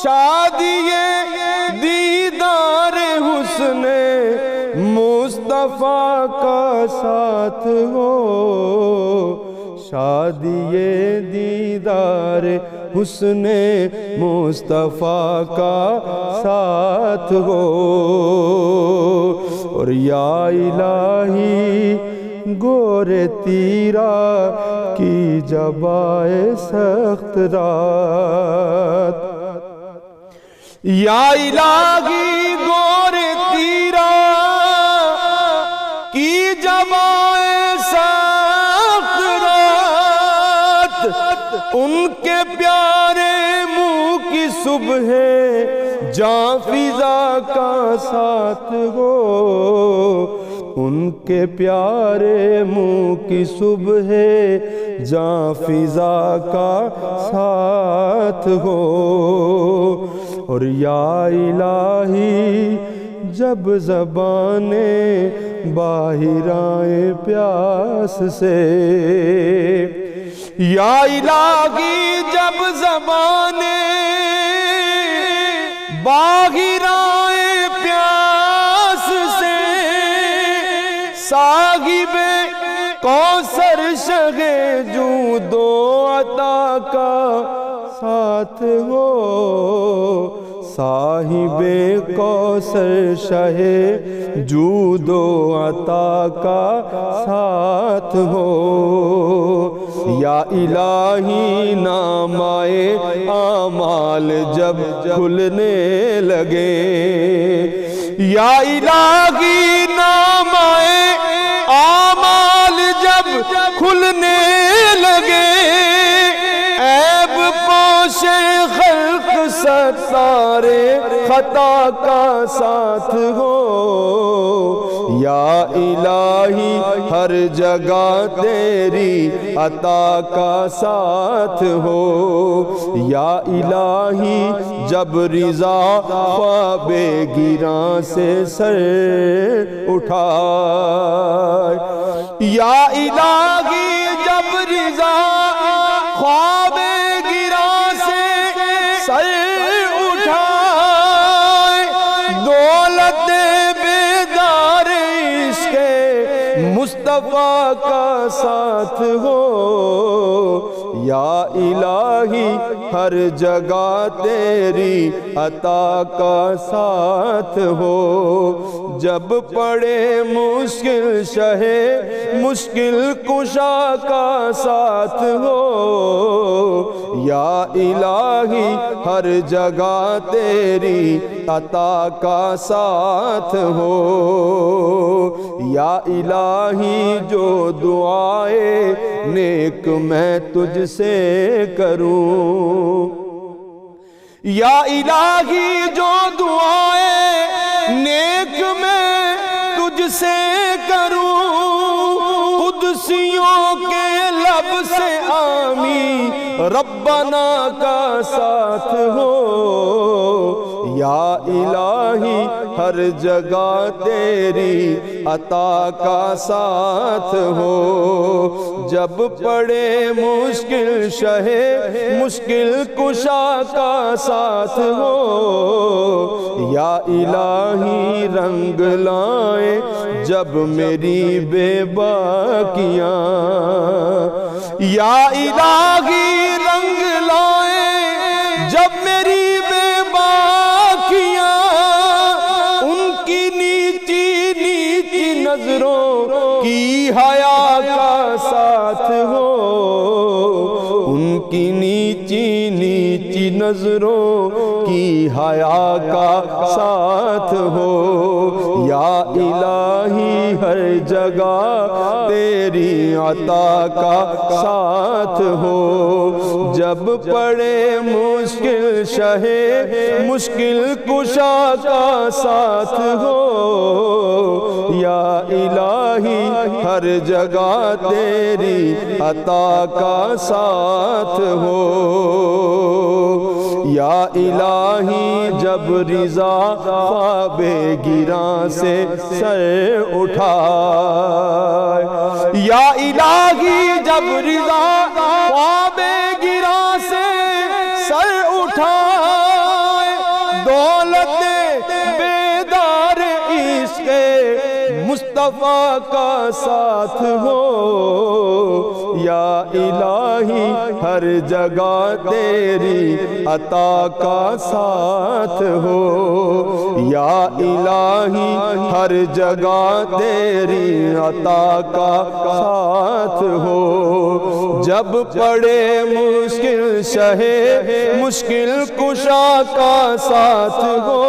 شادی دیدار حسن مصطفیٰ کا ساتھ ہو، شادی دیدار حسن مصطفیٰ کا ساتھ ہو، اور یا الہی گور تیرا کی جبائے سخت رات، یا الہی گور تیرا کی جبائے سخت رات، ان کے پیارے منہ کی صبح جاں فضا کا ساتھ ہو، ان کے پیارے منہ کی صبح جاں فضا کا ساتھ ہو، اور یا الہی جب زبانیں باہر آئیں پیاس سے، یا الہی جب زبانیں باہر آئیں پیاس سے، صاحب کوثر شہ جود و عطا کا ساتھ ہو، صاحب کوثر شہ جود و عطا کا ساتھ ہو، یا الہی نامۂ اعمال جب کھلنے لگے، یا الہی نامۂ اعمال جب کھلنے لگے، عیب پوش خلق ستار خطا کا ساتھ ہو، یا الہی ہر جگہ تیری عطا کا ساتھ ہو، یا الہی جب رضا خواب گراں سے سر اٹھائے، یا الہی جب رضا خواب گراں سے سر اٹھائے، دولت بیدار عشق مصطفیٰ کا ساتھ ہو، یا الہی ہر جگہ تیری عطا کا ساتھ ہو، جب پڑے مشکل شہ مشکل کشا کا ساتھ ہو، یا الہی ہر جگہ تیری عطا کا ساتھ ہو، یا الہی جو دعائیں نیک میں تجھ سے کروں، یا الہی جو دعائیں نیک میں تجھ سے کروں، قدسیوں کے لب سے آمین ربنا کا ساتھ ہو، یا الہی ہر جگہ تیری عطا کا ساتھ ہو، جب پڑے مشکل شہ مشکل کشا کا ساتھ ہو، یا الہی رنگ لائیں جب میری بے باکیاں، یا الہی رنگ لائیں جب میری بے باکیاں، ان کی نیچی نیچی نظروں کی حیا کا ساتھ ہو، ان کی نیچی نیچی نظروں کی حیا کا ساتھ ہو، یا الہی ہر جگہ تیری عطا کا ساتھ ہو، جب پڑے مشکل شہ مشکل کشا کا ساتھ ہو، یا الہی ہر جگہ تیری عطا کا ساتھ ہو، یا الہی جب رضا خواب گراں سے سر اٹھائے، یا الہی جب رضا خواب گراں سے سر اٹھائے، دولت بیدار عشق مصطفیٰ کا ساتھ ہو، یا الہی ہر جگہ تیری عطا کا ساتھ ہو، یا الہی ہر جگہ تیری عطا کا ساتھ ہو، جب پڑے مشکل شہ مشکل کشا کا ساتھ ہو،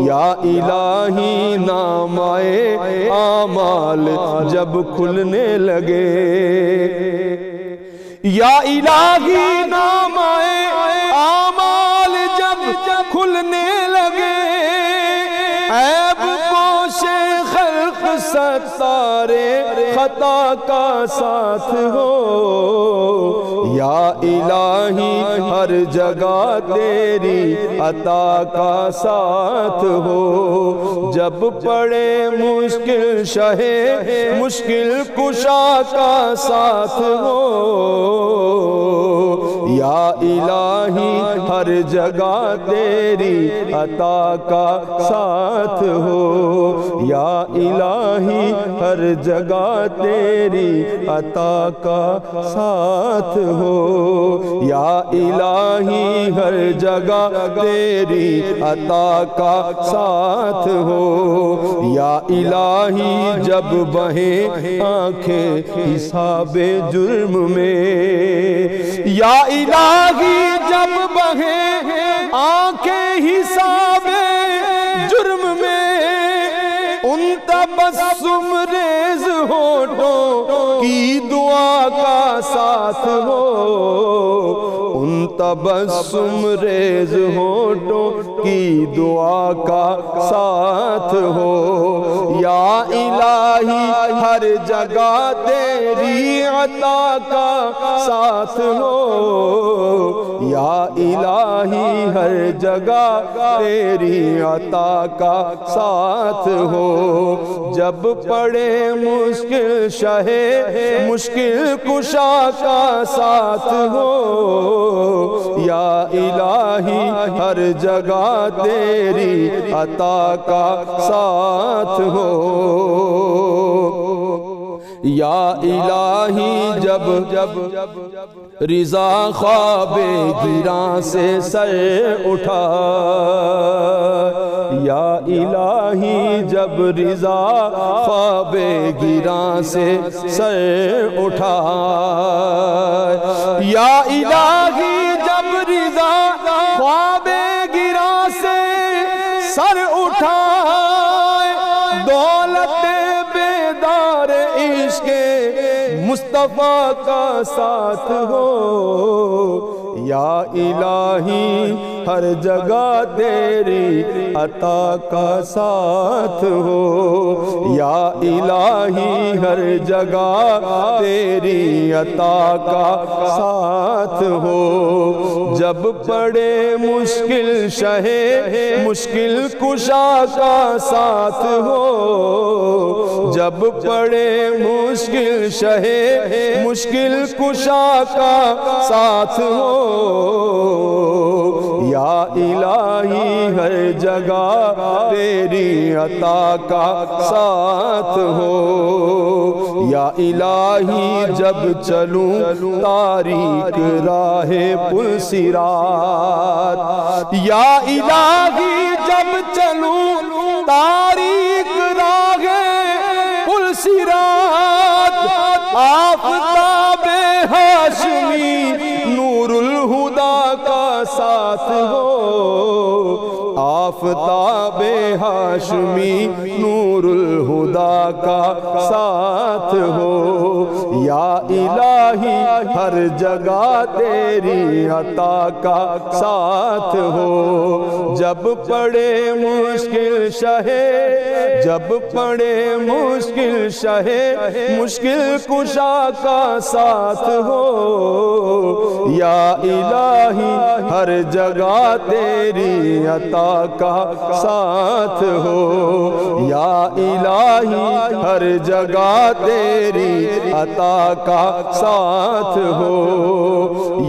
یا الہی نامۂ اعمال جب کھلنے لگے، یا الہی نامۂ اعمال جب کھلنے لگے، عیب پوش خلق ستارے خطا کا ساتھ ہو، یا الہی ہر جگہ تیری عطا کا ساتھ ہو، جب پڑے مشکل شہ مشکل کشا کا ساتھ ہو، یا الہی ہر جگہ تیری عطا کا ساتھ ہو، یا الہی ہر جگہ تیری عطا کا ساتھ ہو، یا الہی ہر جگہ تیری عطا کا ساتھ ہو، یا الہی جب بہیں آنکھیں حساب جرم میں، یا الہی جب بہیں آنکھیں حساب جرم میں، ان تبسم ریز ہونٹوں کی دعا کا ساتھ ہو، ان تبسم ریز ہونٹوں کی دعا کا ساتھ ہو، یا الہی ہر جگہ تیری عطا کا ساتھ ہو، یا الہی ہر جگہ تیری عطا کا ساتھ ہو، جب پڑے مشکل شہ مشکل کشا کا ساتھ ہو، یا الہی ہر جگہ تیری عطا کا ساتھ ہو، یا الہی جب رضا خواب گراں سے سر اٹھا، یا الہی جب رضا خواب گراں سے سر اٹھا، یا الہی جب رضا خواب گراں سے سر اٹھا، دولت بیدار عشق مصطفیٰ کا ساتھ ہو، یا الہی ہر جگہ تیری عطا کا ساتھ ہو، یا الہی ہر جگہ تیری عطا کا ساتھ ہو، جب پڑے مشکل شہ مشکل کشا کا ساتھ ہو، جب پڑے مشکل شہ مشکل کشا کا ساتھ ہو، یا الہی ہر جگہ تیری عطا کا ساتھ ہو، یا الہی جب چلوں تاریک راہ پل صراط، یا الہی جب چلوں تاریک راہ پل صراط، آفتاب ہاشمی نور کا ساتھ ہو، آفتاب ہاشمی نور الہدا کا ساتھ ہو، یا الہی ہر جگہ تیری عطا کا ساتھ ہو، جب پڑے مشکل شہے، جب پڑے مشکل شہے، مشکل کشا کا ساتھ ہو، یا الہی ہر جگہ تیری عطا کا ساتھ ہو، یا الہی ہر جگہ تیری عطا کا ساتھ ہو،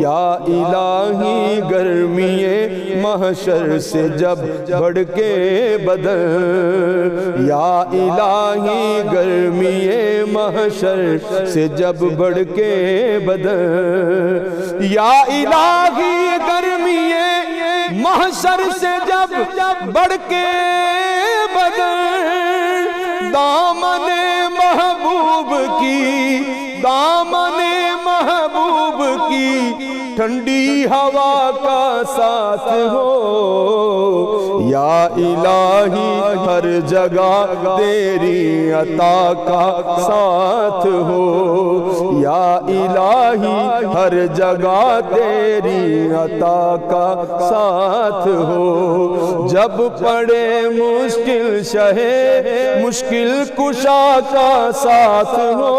یا الہی گرمی محشر سے جب بڑھ کے بدن، یا الہی گرمی محشر سے جب بڑھ کے بدن، یا الہی گرمی محشر سے جب بڑھ کے بدن، دامن محبوب کی، دامن محبوب کی ٹھنڈی ہوا کا ساتھ ہو، یا الہی ہر جگہ تیری عطا کا ساتھ ہو، یا الہی ہر جگہ تیری عطا کا ساتھ ہو، جب پڑے مشکل شہے مشکل کشا کا ساتھ ہو،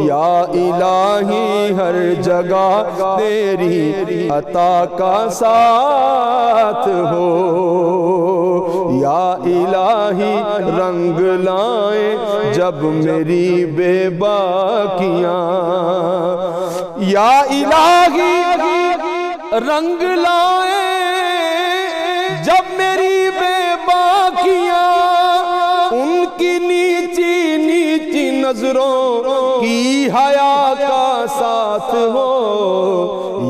یا الہی ہر جگہ تیری عطا کا ساتھ ہو، یا الہی رنگ لائیں جب میری بے باکیاں، یا الہی رنگ لائیں جب میری بے باکیاں، ان کی نیچی نیچی نظروں کی حیا کا ساتھ ہو،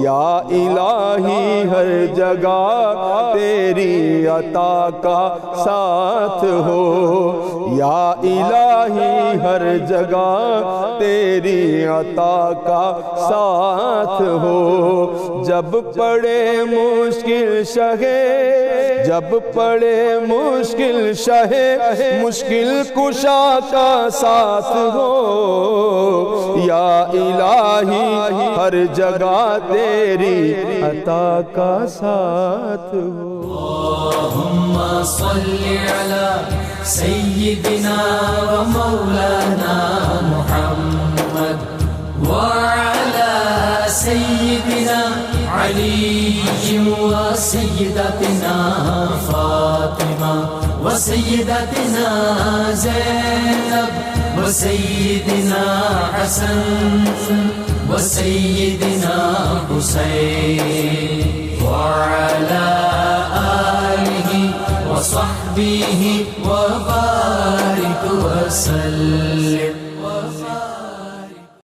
یا الہی ہر جگہ تیری عطا کا ساتھ ہو، یا الہی ہر جگہ تیری عطا کا ساتھ ہو، جب پڑے مشکل شہے، جب پڑے مشکل شہے مشکل کشا کا ساتھ ہو، یا الہی ہر جگہ تیری عطا کا ساتھ ہو۔ اللہم صلی علی سیدنا و مولانا محمد وعلى سيدنا علي وسيدتنا فاطمة وسيدتنا زينب وسيدنا حسن وسيدنا حسين وعلى آله وصحبه وبارك وسلم۔